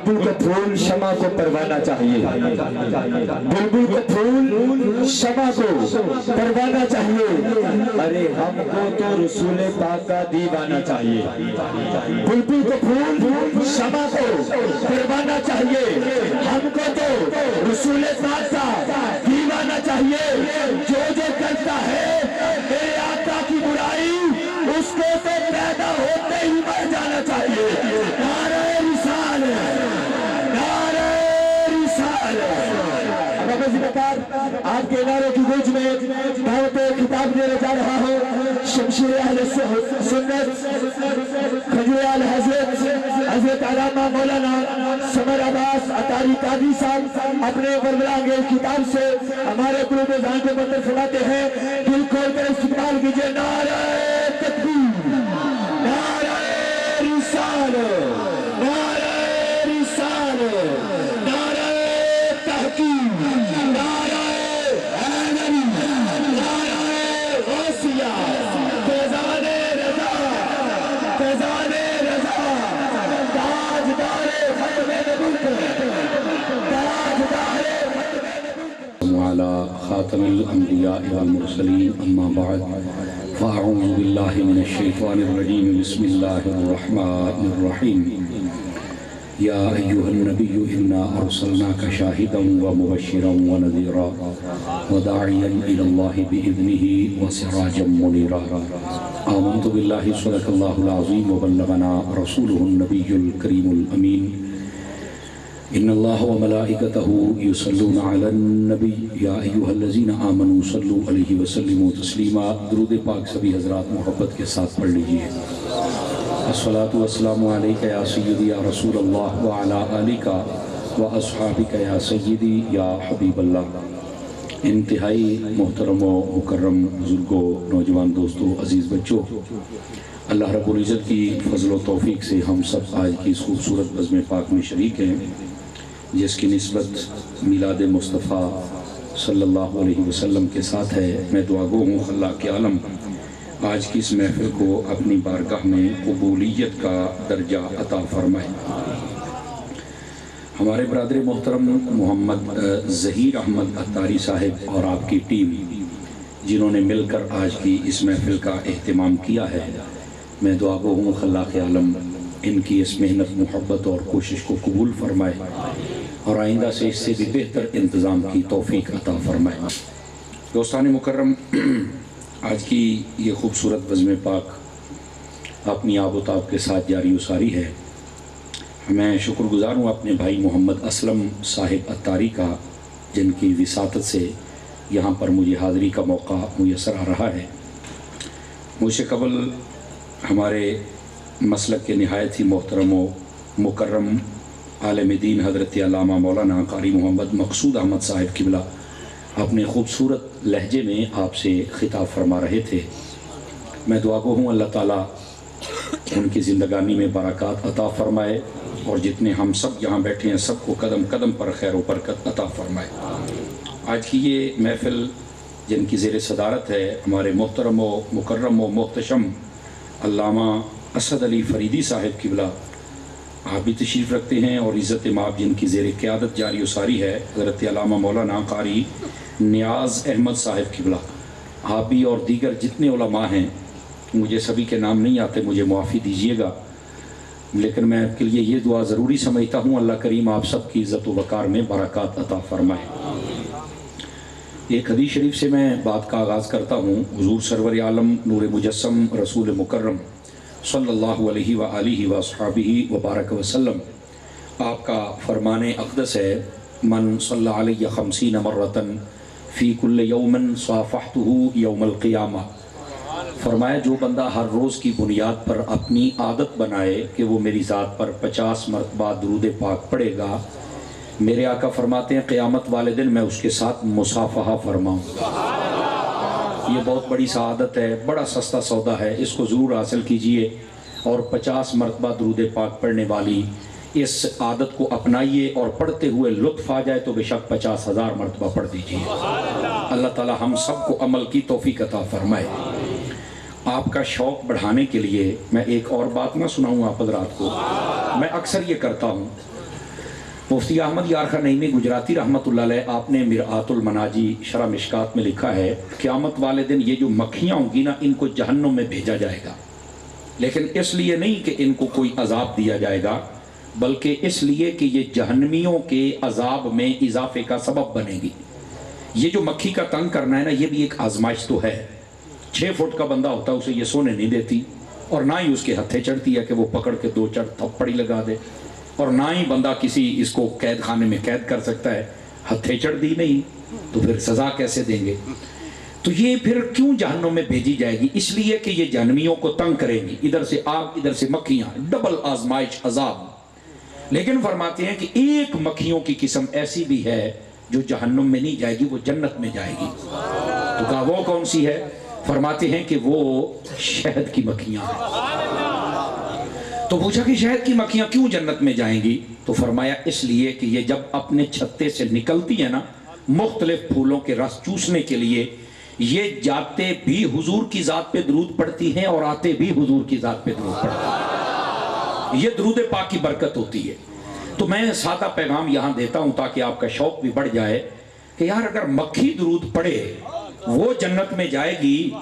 بلبل کا پھول شمع کو پروانہ چاہیے، بلبل کا پھول شمع کو پروانہ چاہیے، ارے ہم کو تو رسول پاک کا دیوانہ چاہیے۔ بلبل کا پھول شمع کو پروانہ چاہیے، ہم کو تو رسول پاک کا دیوانہ چاہیے۔ جو کرتا ہے میرے آقا کی برائی، اس کو تو پیدا ہوتے ہی مر جانا چاہیے۔ نعرہ رسالت، نعرہ رسالت۔ اب اب آپ کے نعرے کی گونج میں دعوت خطاب دینے جا رہا ہوں شمشیر اہل سنت کھجور آل حضرت علامہ مولانا سمر عباس اطاری قادری صاحب اپنے وربرانگیز خطاب سے ہمارے قلوب ذہن کو منتر فرماتے ہیں۔ دل کھول کر استقبال کیجئے۔ نعرہ تکبیر، نعرہ رسالت، نعرہ رسالت، نعرہ تحقیق، نعرہ حیدری، نعرہ غوثیہ، فیضان رضا، فیضان رضا، تاجدار ختم نبوت، تاجدار وعلى خاتم الأنبياء والمرسلين أما بعد فأعوذ بالله من الشيطان الرجيم بسم الله الرحمن الرحيم يا أيها النبي إنا أرسلناك شاهدا ومبشرا ونذيرا وداعيا إلى الله بإذنه وسراجا منيرا آمنت بالله صدق الله العظيم وبلغنا رسوله النبي الكريم الأمين ان اللہ وملائکتہ یصلون علی النبی یا ایہا الذین آمنوا صلوا علیہ وسلموا تسلیما۔ درود پاک سبھی حضرات محبت کے ساتھ پڑھ لیجئے۔ الصلاۃ والسلام علیک یا سیدی یا رسول اللہ وعلی آلک واصحابک یا سیدی یا حبیب اللہ۔ انتہائی محترم و مکرم بزرگوں، نوجوان دوستوں، عزیز بچوں، اللہ رب العزت کی فضل و توفیق سے ہم سب آج کی اس خوبصورت بزم پاک میں شریک ہیں، جس کی نسبت میلاد مصطفیٰ صلی اللہ علیہ وسلم کے ساتھ ہے۔ میں دعا گو ہوں خلاق عالم آج کی اس محفل کو اپنی بارگاہ میں قبولیت کا درجہ عطا فرمائے۔ ہمارے برادر محترم محمد ظہیر احمد اطاری صاحب اور آپ کی ٹیم جنہوں نے مل کر آج کی اس محفل کا اہتمام کیا ہے، میں دعا گو ہوں خلاق عالم ان کی اس محنت، محبت اور کوشش کو قبول فرمائے اور آئندہ سے اس سے بھی بہتر انتظام کی توفیق عطا فرمائے۔ دوستان مکرم، آج کی یہ خوبصورت بزم پاک اپنی آب و تاب کے ساتھ جاری و ساری ہے۔ میں شکر گزار ہوں اپنے بھائی محمد اسلم صاحب اطاری کا، جن کی وساطت سے یہاں پر مجھے حاضری کا موقع میسر آ رہا ہے۔ مجھ سے قبل ہمارے مسلک کے نہایت ہی محترم و مکرم عالم دین حضرت علامہ مولانا قاری محمد مقصود احمد صاحب قبلہ اپنے خوبصورت لہجے میں آپ سے خطاب فرما رہے تھے۔ میں دعا گو ہوں اللہ تعالیٰ ان کی زندگانی میں برکات عطا فرمائے اور جتنے ہم سب یہاں بیٹھے ہیں سب کو قدم قدم پر خیر و برکت عطا فرمائے۔ آج کی یہ محفل جن کی زیر صدارت ہے ہمارے محترم و مکرم و محتشم علامہ اسد علی فریدی صاحب قبلہ، آپ بھی تشریف رکھتے ہیں، اور عزت مآب جن کی زیر قیادت جاری و ساری ہے حضرت علامہ مولانا قاری نیاز احمد صاحب قبلہ، آپ بھی اور دیگر جتنے علماء ہیں، مجھے سبھی کے نام نہیں آتے، مجھے معافی دیجیے گا، لیکن میں آپ کے لیے یہ دعا ضروری سمجھتا ہوں اللہ کریم آپ سب کی عزت و وقار میں برکات عطا فرمائے۔ ایک حدیث شریف سے میں بات کا آغاز کرتا ہوں۔ حضور سرور عالم نور مجسم رسول مکرم صلی اللہ علیہ وآلہ وصحبہ وبارک وسلم، آپ کا فرمان اقدس ہے، من صلی علیہ 50 مرتن فی کل یوم صافحتہ یوم القیامہ۔ فرمایا جو بندہ ہر روز کی بنیاد پر اپنی عادت بنائے کہ وہ میری ذات پر 50 مرتبہ درود پاک پڑھے گا، میرے آقا فرماتے ہیں قیامت والے دن میں اس کے ساتھ مصافحہ فرماؤں۔ یہ بہت بڑی سعادت ہے، بڑا سستا سودا ہے، اس کو ضرور حاصل کیجئے اور 50 مرتبہ درود پاک پڑھنے والی اس عادت کو اپنائیے، اور پڑھتے ہوئے لطف آ جائے تو بے شک 50,000 مرتبہ پڑھ دیجئے۔ اللہ تعالی ہم سب کو عمل کی توفیق عطا فرمائے۔ آپ کا شوق بڑھانے کے لیے میں ایک اور بات نہ سناؤں آپ حضرات کو، میں اکثر یہ کرتا ہوں मुफ्ती अहमद यार खान नईमी गुजराती रहमतुल्लाह अलैह, आपने मिरआतुल मनाजी शरह मिशकात में लिखा है, क़यामत वाले दिन ये जो मक्खियाँ होंगी ना, इनको जहन्नुम में भेजा जाएगा, लेकिन इसलिए नहीं कि इनको कोई अजाब दिया जाएगा, बल्कि इसलिए कि ये जहन्नमियों के अजाब में इजाफे का सबब बनेगी। ये जो मक्खी का तंग करना है ना, ये भी एक आजमाइश तो है। 6 फुट का बंदा होता है, उसे ये सोने नहीं देती, और ना ही उसके हत्थे चढ़ती है कि वो पकड़ के 2-4 थप्पड़ी लगा दे, और ना ही बंदा किसी इसको कैद खाने में कैद कर सकता है। हत्थे चढ़ दी नहीं तो फिर सजा कैसे देंगे? तो ये फिर क्यों जहन्नुम में भेजी जाएगी? इसलिए कि ये जहन्नमियों को तंग करेंगी, इधर से आग इधर से मक्खियां, डबल आजमाइश अजाब। लेकिन फरमाते हैं कि एक मक्खियों की किस्म ऐसी भी है जो जहन्नुम में नहीं जाएगी, वो जन्नत में जाएगी। तो कहा वो कौन सी है? फरमाते हैं कि वो शहद की मक्खियां हैं। तो पूछा कि शहद की मक्खियां क्यों जन्नत में जाएंगी? तो फरमाया इसलिए कि ये जब अपने छत्ते से निकलती है ना, मुख्तलिफ फूलों के रस चूसने के लिए, ये जाते भी हुजूर की जात पे दरूद पढ़ती हैं और आते भी हुजूर की जात पे दरूद पढ़ती हैं। ये दरूद पाक की बरकत होती है। तो मैं सादा पैगाम यहाँ देता हूँ ताकि आपका शौक भी बढ़ जाए कि यार अगर मक्खी दरूद पढ़े वो जन्नत में जाएगी,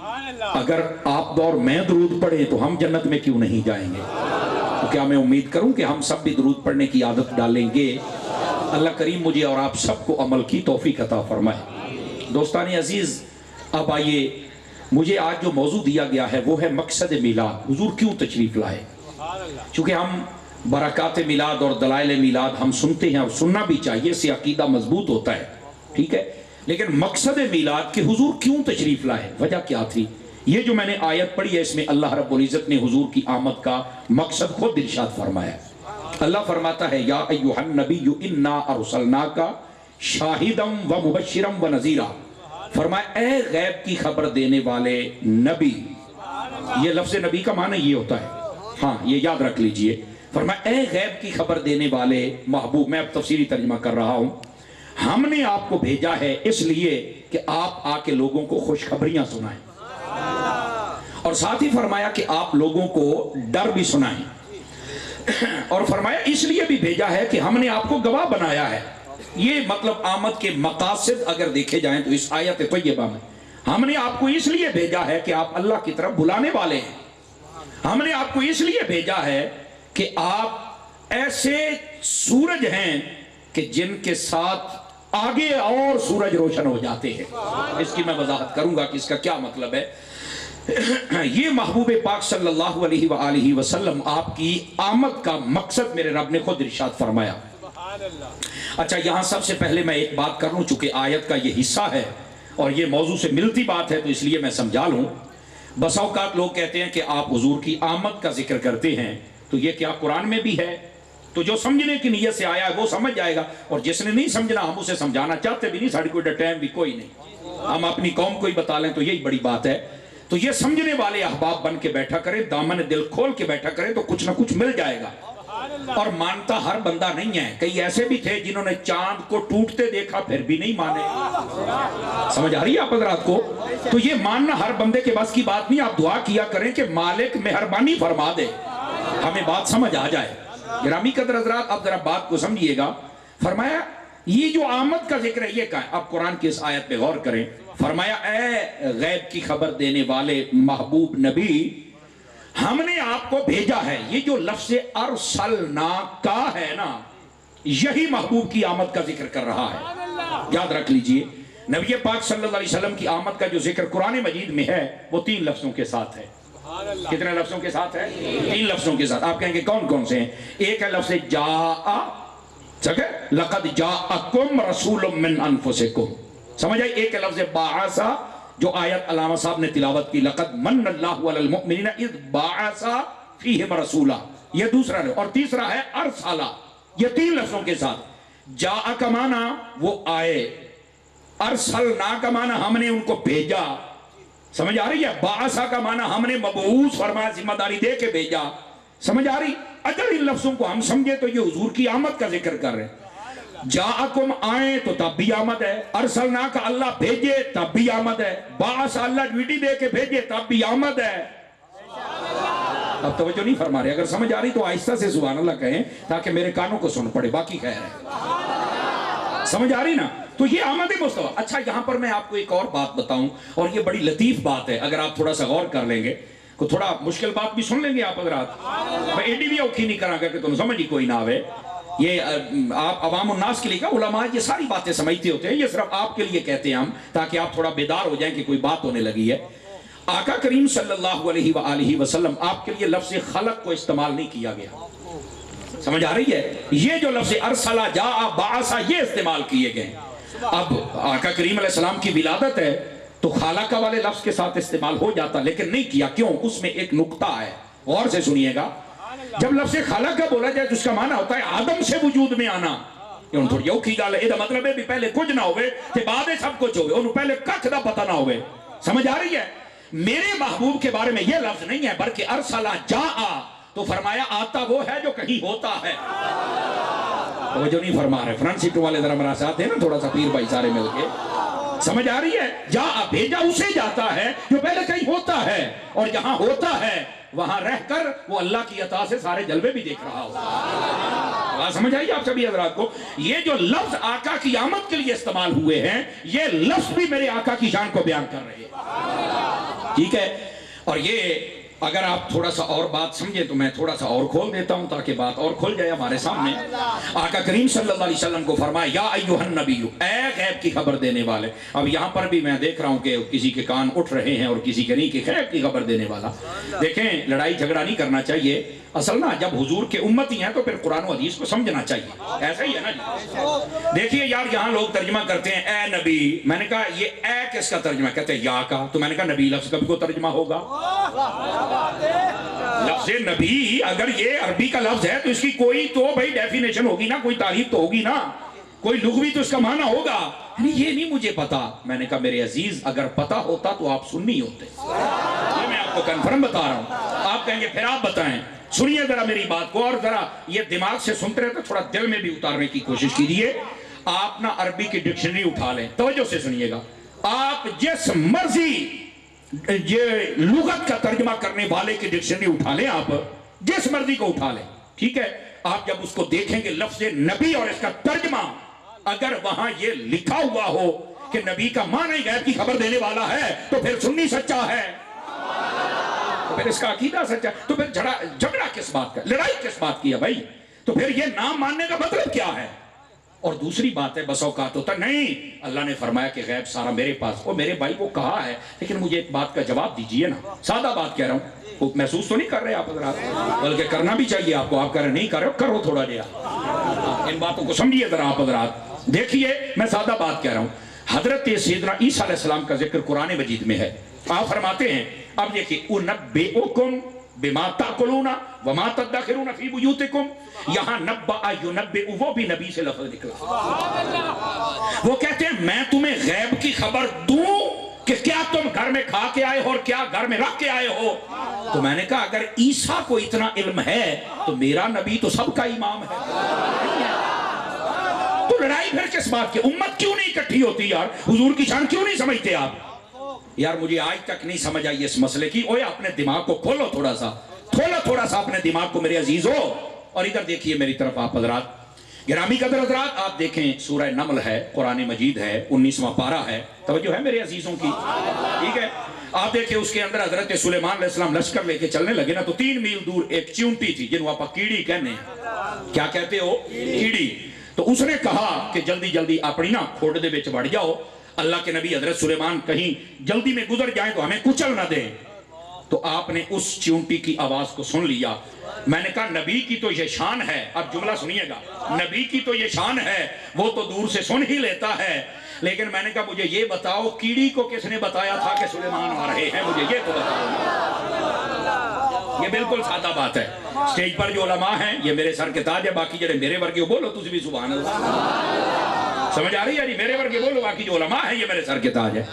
अगर आप और मैं दरूद पढ़े तो हम जन्नत में क्यों नहीं जाएंगे? तो क्या मैं उम्मीद करूं कि हम सब भी दरूद पढ़ने की आदत डालेंगे? अल्लाह करीम मुझे और आप सबको अमल की तौफीक अता फरमाए। दोस्तान अजीज, अब आइए, मुझे आज जो मौजू दिया गया है वो है मकसद मिलाद। हुजूर क्यों तशरीफ लाए? चूंकि हम बरकात मिलाद और दलाइल मिलाद हम सुनते हैं और सुनना भी चाहिए, इससे अकीदा मजबूत होता है, ठीक है। लेकिन मकसद मिलाद के हुजूर क्यों तशरीफ लाए, वजह क्या थी? ये जो मैंने आयत पढ़ी है, इसमें अल्लाह रब्बुल इज्जत ने हुजूर की आमद का मकसद खुद इरशाद फरमाया। अल्लाह फरमाता है, या अय्युहन नबिय्यु इन्ना अरसलनाका शाहिदम व मुबश्शिरम व नज़ीरा। फरमाया ए गैब की खबर देने वाले नबी। ये लफ्ज़ नबी का माना ये होता है, हाँ ये याद रख लीजिए। फरमाया ए गैब की खबर देने वाले महबूब, मैं अब तफसीरी तर्जुमा कर रहा हूँ, हमने आपको भेजा है इसलिए कि आप आके लोगों को खुशखबरियां सुनाएं, और साथ ही फरमाया कि आप लोगों को डर भी सुनाएं, और फरमाया इसलिए भी भेजा है कि हमने आपको गवाह बनाया है। ये मतलब आमद के मकासद अगर देखे जाएं तो इस आयत तय्यबा में हमने आपको इसलिए भेजा है कि आप अल्लाह की तरफ बुलाने वाले हैं। हमने आपको इसलिए भेजा है कि आप ऐसे सूरज हैं कि जिनके साथ आगे और सूरज रोशन हो जाते हैं। इसकी मैं वजाहत करूंगा कि इसका क्या मतलब है। ये महबूब पाक सल्लल्लाहु अलैहि वसल्लम आपकी आमद का मकसद मेरे रब ने खुद इरशाद फरमाया। अच्छा, यहां सबसे पहले मैं एक बात कर लूं, चूंकि आयत का ये हिस्सा है और ये मौजू से मिलती बात है, तो इसलिए मैं समझा लूं। बस औकात लोग कहते हैं कि आप हुजूर की आमद का जिक्र करते हैं, तो ये क्या कुरान में भी है? तो जो समझने की नीयत से आया है वो समझ जाएगा, और जिसने नहीं समझना हम उसे समझाना चाहते भी नहीं, साड़ी कोई टाइम भी कोई नहीं, हम अपनी कौम को ही बता लें तो यही बड़ी बात है। तो ये समझने वाले अहबाब बन के बैठा करें, दामन दिल खोल के बैठा करें, तो कुछ ना कुछ मिल जाएगा। और मानता हर बंदा नहीं है, कई ऐसे भी थे जिन्होंने चांद को टूटते देखा फिर भी नहीं माने। समझ आ रही है आप हज़रात को? तो ये मानना हर बंदे के बस की बात नहीं। आप दुआ किया करें कि मालिक मेहरबानी फरमा दे, हमें बात समझ आ जाए। गिरामी कदर हज़रात, अब जरा बात को समझिएगा। फरमाया ये जो आमद का जिक्र है ये क्या है? आप कुरान की इस आयत पे गौर करें। फरमाया ए गैब की खबर देने वाले महबूब नबी, हमने आपको भेजा है। ये जो लफ्ज़ अरसलना का है ना, यही महबूब की आमद का जिक्र कर रहा है। याद रख लीजिए, नबी पाक सल्लल्लाहु अलैहि वसल्लम की आमद का जो जिक्र कुरान मजीद में है वो 3 लफ्जों के साथ है। कितने लफ्जों के साथ है? 3 लफ्जों के साथ। आप कहेंगे कौन कौन से हैं? एक है लफ्ज़ जाआ, लक़द जाअकुम रसूलुम मिन अनफुसिकुम, समझ आई? एक है लफ्ज़ बाअसा, जो आयत अल्लामा साहब ने तिलावत की, लक़द मन्नल्लाहु अलल मुमिनीना इज़ बाअसा फीहिम रसूला, ये दूसरा है। और तीसरा है अरसला, ये 3 लफ्जों के साथ। जाआ का माना वो आए, अरसलना का माना हमने उनको भेजा, समझ आ रही है? बाअसा का माना हमने मबऊस फरमाया, जिम्मेदारी दे के भेजा, समझ आ रही? अगर इन लफ्जों को हम समझे तो ये हुजूर की आमद का जिक्र कर रहे हैं। जाअकुम आए तो तब भी आमद है, अरसलना का अल्लाह भेजे तब भी आमद है, बाअस अल्लाह ड्यूटी दे के भेजे तब भी आमद है। अब तवज्जो नहीं फरमा रहे, अगर समझ आ रही तो आहिस्ता से सुभान अल्लाह कहें ताकि मेरे कानों को सुन पड़े, बाकी खैर है। समझ आ रही ना? तो ये आमद मुस्तफा। अच्छा, यहाँ पर मैं आपको एक और बात बताऊं, और ये बड़ी लतीफ बात है, अगर आप थोड़ा सा गौर कर लेंगे तो थोड़ा मुश्किल बात भी सुन लेंगे आप हज़रात। मैं एडी भी औखी नहीं करा कि तुम समझ ही कोई ना आवे। ये आप अवाम उन्नास के लिए का उलमा ये सारी बातें समझते होते हैं, ये सिर्फ आपके लिए कहते हैं हम, ताकि आप थोड़ा बेदार हो जाएं कि कोई बात होने लगी है। आका करीम सल्लल्लाहु अलैहि वसल्लम आपके लिए लफ्ज़ खलक को इस्तेमाल नहीं किया गया। समझ आ रही है? ये जो लफ्ज़ अरसला जाआ बासा ये इस्तेमाल किए गए। अब आका करीम अलैहिस्सलाम की विलादत है तो खालाका वाले लफ्ज़ के साथ इस्तेमाल हो जाता, लेकिन नहीं किया। क्यों? उसमें एक नुक्ता है, गौर से सुनिएगा। जब लफ्ज़ खालाका बोला जाए तो उसका माना होता है आदम से वजूद में आना। थोड़ी औखी गल है, इसका मतलब है भी पहले कुछ ना होवे ते बाद सब कुछ होवे, उन्हें पहले कख दा पता ना होवे। समझ आ रही है? मेरे महबूब के बारे में यह लफ्ज़ नहीं है, बल्कि अरसला जाआ तो फरमाया आता वो है जो कहीं होता है। तो वो जो नहीं फरमा रहे फ्रंट सीट वाले जरा मेरा साथ है ना, थोड़ा सा पीर भाई सारे मिलके। समझ आ रही है? जा भेजा उसे जाता है जो पहले कहीं होता है, और जहां होता है वहां रहकर वो अल्लाह की अता से सारे जलवे भी देख रहा हो। समझ आई आप सभी हजरात को? ये जो लफ्ज आका की आमद के लिए इस्तेमाल हुए हैं, ये लफ्ज भी मेरे आका की शान को बयान कर रहे हैं। ठीक है? और ये अगर आप थोड़ा सा और बात समझे तो मैं थोड़ा सा और खोल देता हूं ताकि बात और खुल जाए हमारे सामने। आका करीम सल्लल्लाहु अलैहि वसल्लम को फरमाया या अय्युहन नबिय्यु, ऐ गैब की खबर देने वाले। अब यहां पर भी मैं देख रहा हूं कि किसी के कान उठ रहे हैं और किसी के नहीं, कि गैब की खबर देने वाला। देखें, लड़ाई झगड़ा नहीं करना चाहिए। असल ना जब हुजूर के उम्मती हैं तो फिर कुरान और हदीस को समझना चाहिए, ऐसा ही है ना जी। देखिए यार, यहाँ लोग तर्जमा करते हैं ए नबी, मैंने कहा ये ए किसका तर्जमा? कहते हैं या का। तो मैंने कहा नबी लफ्ज कभी को तर्जमा होगा? लफ्ज नबी अगर ये अरबी का लफ्ज है तो इसकी कोई तो भाई डेफिनेशन होगी ना, कोई तारीफ तो होगी ना, कोई लुग़वी तो इसका माना होगा। ये नहीं मुझे पता। मैंने कहा मेरे अजीज, अगर पता होता तो आप सुन्नी होते। ये मैं आपको कन्फर्म बता रहा हूं। आप कहेंगे फिर आप बताएं। सुनिए जरा मेरी बात को, और जरा ये दिमाग से सुनते रहे तो थोड़ा दिल में भी उतारने की कोशिश कीजिए। आप ना अरबी की डिक्शनरी उठा लें, तवज्जो से सुनिएगा। आप जिस मर्जी ये लुगत का तर्जमा करने वाले की डिक्शनरी उठा लें, आप जिस मर्जी को उठा लें, ठीक है? आप जब उसको देखेंगे लफ्ज नबी और इसका तर्जमा, अगर वहां ये लिखा हुआ हो कि नबी का माना ही गैब की खबर देने वाला है, तो फिर सुन्नी सच्चा है, तो फिर इसका अकीदा सच्चा। तो फिर झगड़ा किस बात का, लड़ाई किस बात की है भाई? तो फिर ये नाम मानने का मतलब क्या है? और दूसरी बात है, बस औकात होता नहीं, अल्लाह ने फरमाया कि गैब सारा मेरे पास। ओ मेरे भाई वो कहा है, लेकिन मुझे एक बात का जवाब दीजिए ना। सादा बात कह रहा हूँ, महसूस तो नहीं कर रहे आप हज़रात, बल्कि करना भी चाहिए आपको। आप कह रहे नहीं कर रहे हो, करो थोड़ा जरा, इन बातों को समझिए जरा आप हज़रात। देखिए मैं सादा बात कह रहा हूँ। हजरत सैयदना ईसा अलैहिस्सलाम का जिक्र कुरान मजीद में है। आप फरमाते हैं, अब देखिए उनब्बिउकुम बिमा ताकुलूना व मा तदखिरुना फी बुयूतिकुम, यहां नब्बा युनब्बिउ वो भी नबी से लफ्ज निकला। वो कहते हैं मैं तुम्हें गैब की खबर दूं कि क्या तुम घर में खा के आए हो और क्या घर में रख के आए हो। तो मैंने कहा अगर ईसा को इतना इल्म है तो मेरा नबी तो सबका इमाम है। तो लड़ाई फिर किस बात की? उम्मत क्यों नहीं इकट्ठी होती यार? हुजूर की शान क्यों नहीं समझते आप? यार मुझे आज तक नहीं समझ आई इस मसले की। ओए अपने दिमाग को खोलो थोड़ा सा, खोलो थोड़ा सा अपने दिमाग को मेरे अजीज हो। और इधर देखिए मेरी तरफ आप हजरात, गिरामी कदर हजरात, आप देखें सूरह नमल है, कुरान मजीद है, 19वां पारा है। तवज्जो है मेरे अजीजों की? ठीक है? आप देखिए उसके अंदर हजरत सुलेमान अलैहिस्सलाम लश्कर लेके चलने लगे ना, तो 3 मील दूर एक चिऊंटी थी जिन्हों आप कीड़ी कहने हैं। क्या कहते हो? कीड़ी। तो उसने कहा कि जल्दी जल्दी अपनी ना खोड दे विच वड़ जाओ, अल्लाह के नबी हजरत सुलेमान कहीं जल्दी में गुजर जाए तो हमें कुचल ना दे। तो आपने उस चिऊंटी की आवाज को सुन लिया। मैंने कहा नबी की तो ये शान है, अब जुमला सुनिएगा, नबी की तो ये शान है, वो तो दूर से सुन ही लेता है। लेकिन मैंने कहा मुझे ये बताओ कीड़ी को किसने बताया था कि सुलेमान आ रहे हैं, मुझे ये तो बताओ। ये बिल्कुल सादा बात है। स्टेज पर जो उलमा हैं ये मेरे सर के ताज है, बाकी जड़े मेरे वर्गे बोलो तुझ भी सुभान अल्लाह। समझ आ रही है जी? मेरे वर्गे बोलो, बाकी जो उलमा है ये मेरे सर के ताज है।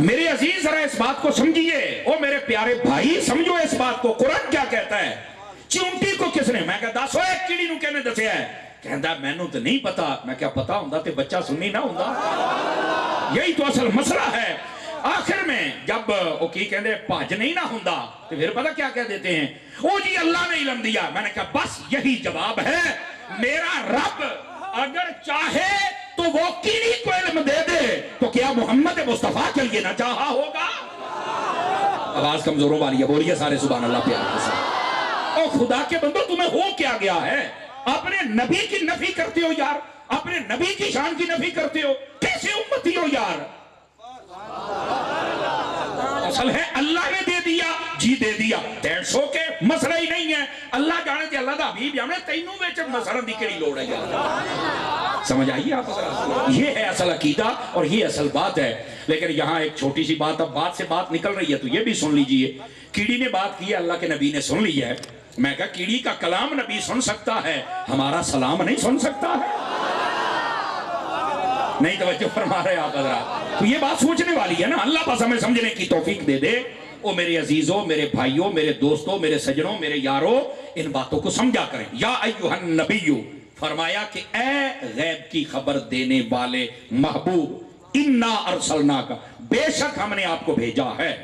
मेरे अजीज जरा इस बात को समझिए, ओ मेरे प्यारे भाई समझो इस बात को। कुरान क्या कहता है? चिऊंटी को किसने? मैं कहता दसो एक कीड़ी नूं कहने दसिया है? कहता मैनू तो नहीं पता। मैं क्या पता हुंदा ते बच्चा सुन्नी ना हुंदा? यही तो असल मसला है। آخر میں جب وہ کی کہندے پاج نہیں نہ ہوندا تو پھر پتہ کیا کہہ دیتے ہیں، او جی اللہ نے علم دیا. میں نے کہا بس یہی جواب ہے. میرا رب اگر چاہے تو وہ کیڑی کو علم دے دے تو کیا محمد مصطفیٰ کے لیے نہ چاہا ہوگا؟ آواز کمزوروں والی ہے، بولیے سارے سبحان اللہ پیار کے ساتھ. او خدا کے بندو تمہیں ہو کیا گیا ہے؟ اپنے نبی کی نفی کرتے ہو یار، اپنے نبی کی شان کی نفی کرتے ہو. کیسے امتی ہو یار؟ اصل ہے اللہ نے دے دیا جی دے دیا. 150 کے مسئلہ ہی نہیں ہے. اللہ جانے تھے اللہ دا حبیب جانے تینوں ویچ مسئلہ دی کیڑی لوڑ ہے یار. سمجھ آئیے آپ؟ یہ ہے اصل عقیدہ اور یہ اصل بات ہے. لیکن یہاں ایک چھوٹی سی بات، اب بات سے بات نکل رہی ہے تو یہ بھی سن لیجئے. کیڑی نے بات کی ہے، اللہ کے نبی نے سن لی ہے. میں کہا کیڑی کا کلام نبی سن سکتا ہے، ہمارا سلام نہیں سن سکتا ہے. نہیں توجہ فرما رہے آپ حضرات؟ تو یہ بات سوچنے والی ہے نا. اللہ بس ہمیں سمجھنے کی توفیق دے دے. او میرے عزیزوں، میرے بھائیوں، میرے دوستوں، میرے سجنوں، میرے یاروں، ان باتوں کو سمجھا کریں. یا ایھا النبی، فرمایا کہ اے غیب کی خبر دینے والے محبوب، انا ارسلناک، بے شک ہم نے آپ کو بھیجا ہے.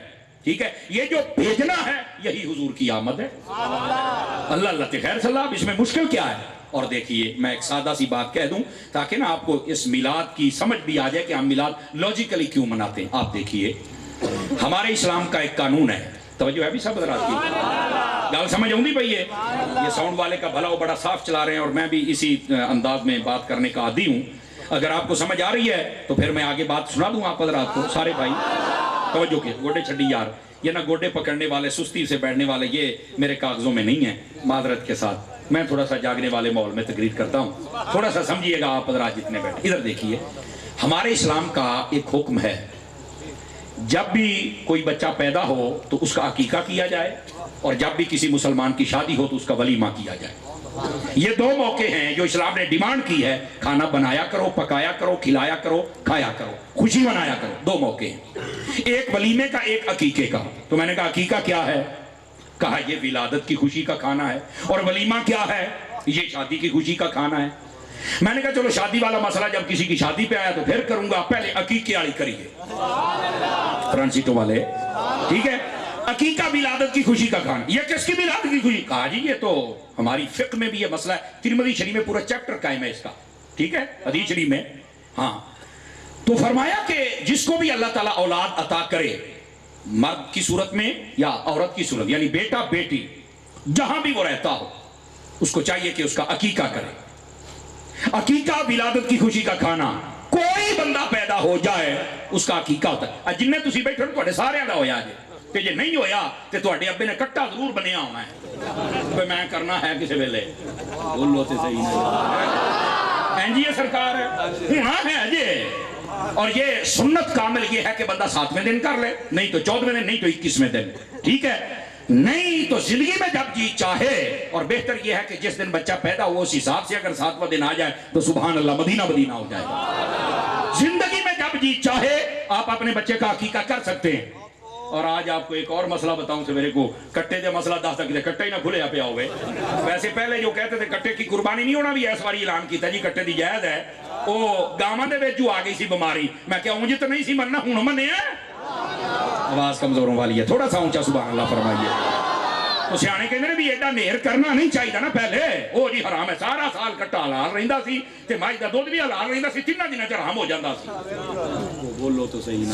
ٹھیک ہے، یہ جو بھیجنا ہے یہی حضور کی آمد ہے. اللہ اللہ تے خیر صلی اللہ. اس میں مشکل کیا ہے؟ اور دیکھیے میں ایک سادہ سی بات کہہ دوں تاکہ نا آپ کو اس میلاد کی سمجھ بھی آ جائے کہ ہم میلاد لاجیکلی کیوں مناتے ہیں. آپ دیکھیے ہمارے اسلام کا ایک قانون ہے. توجہ ہے بھی سب حضرات کی؟ گال سمجھ آؤں گی بھائی؟ یہ ساؤنڈ والے کا بھلا وہ بڑا صاف چلا رہے ہیں اور میں بھی اسی انداز میں بات کرنے کا عادی ہوں. اگر آپ کو سمجھ آ رہی ہے تو پھر میں آگے بات سنا دوں آپ حضرات کو. سارے بھائی توجہ کے گوڈے چھڈی یار. یہ نہ گوڈے پکڑنے والے، سستی سے بیٹھنے والے، یہ میرے کاغذوں میں نہیں ہے. معذرت کے ساتھ میں تھوڑا سا جاگنے والے ماحول میں تقریر کرتا ہوں. تھوڑا سا سمجھیے گا آپ حضرات جتنے بیٹھے. ادھر دیکھیے، ہمارے اسلام کا ایک حکم ہے، جب بھی کوئی بچہ پیدا ہو تو اس کا عقیقہ کیا جائے، اور جب بھی کسی مسلمان کی شادی ہو تو اس کا ولیمہ کیا جائے. یہ دو موقع ہیں جو اسلام نے ڈیمانڈ کی ہے. کھانا بنایا کرو، پکایا کرو، کھلایا کرو، کھایا کرو، خوشی منایا کرو. دو موقع ہیں، ایک ولیمے کا، ایک عقیقے کا. تو میں نے کہا عقیقہ کیا ہے؟ کہا یہ ولادت کی خوشی کا کھانا ہے. اور ولیمہ کیا ہے؟ یہ شادی کی خوشی کا کھانا ہے. میں نے کہا چلو شادی والا مسئلہ جب کسی کی شادی پہ آیا تو پھر کروں گا، پہلے عقیقے والی کریے فرانسیٹو والے. ٹھیک ہے، عقیقہ ولادت کی خوشی کا کھانا. یہ کس کی ولادت کی خوشی؟ کہا جی یہ تو ہماری فقہ میں بھی یہ مسئلہ ہے. ترمذی شریف میں پورا چیپٹر قائم ہے اس کا. ٹھیک ہے، حدیث شریف میں. ہاں تو فرمایا کہ جس کو بھی اللہ تعالیٰ اولاد عطا کرے، مرد کی صورت میں یا عورت کی صورت، یعنی بیٹا بیٹی جہاں بھی وہ رہتا ہو، اس کو چاہیے کہ اس کا عقیقہ کرے. عقیقہ ولادت کی خوشی کا کھانا. کوئی بندہ پیدا ہو جائے اس کا عقیقہ ہوتا ہے. جنہیں تسی بیٹھے تھوڑے سارے دا ہویا جے تے جے نہیں ہویا تے تواڈے ابے نے کٹا ضرور بنیا ہونا ہے. کوئی میں کرنا ہے کسی ویلے بولو تے صحیح نہیں این جی سرکار ہونا ہے جی. اور یہ سنت کامل یہ ہے کہ بندہ 7ویں دن کر لے، نہیں تو 14ویں دن، نہیں تو 21ویں دن. ٹھیک ہے، نہیں تو زندگی میں جب جی چاہے. اور بہتر یہ ہے کہ جس دن بچہ پیدا ہو اس حساب سے اگر 7واں دن آ جائے تو سبحان اللہ مدینہ مدینہ ہو جائے. زندگی میں جب جی چاہے آپ اپنے بچے کا عقیقہ کر سکتے ہیں. اور آج آپ کو ایک اور مسئلہ بتاؤں سویرے کو، کٹے دے مسئلہ دس تک دے کٹے ہی نہ کھلے پیا ہوئے. ویسے پہلے جو کہتے تھے کٹے کی قربانی نہیں ہونا، بھی اس باری اعلان کیتا جی کٹے دی جائز ہے. وہ گاواں دے وچ جو آ گئی سی بیماری، میں کہا اونج تو نہیں سی مننا، ہن مننے ہے. آواز کمزوروں والی ہے، تھوڑا سا اونچا سبحان اللہ فرمائیے. تو سیانے کہندے نے بھی ایڈا نیر کرنا نہیں چاہیے نا پہلے. او جی حرام ہے، سارا سال کٹا حلال رہندا سی تے مائی دا دودھ بھی حلال رہندا سی، 3 دناں چ حرام ہو جاندا سی. بولو تو صحیح نہ،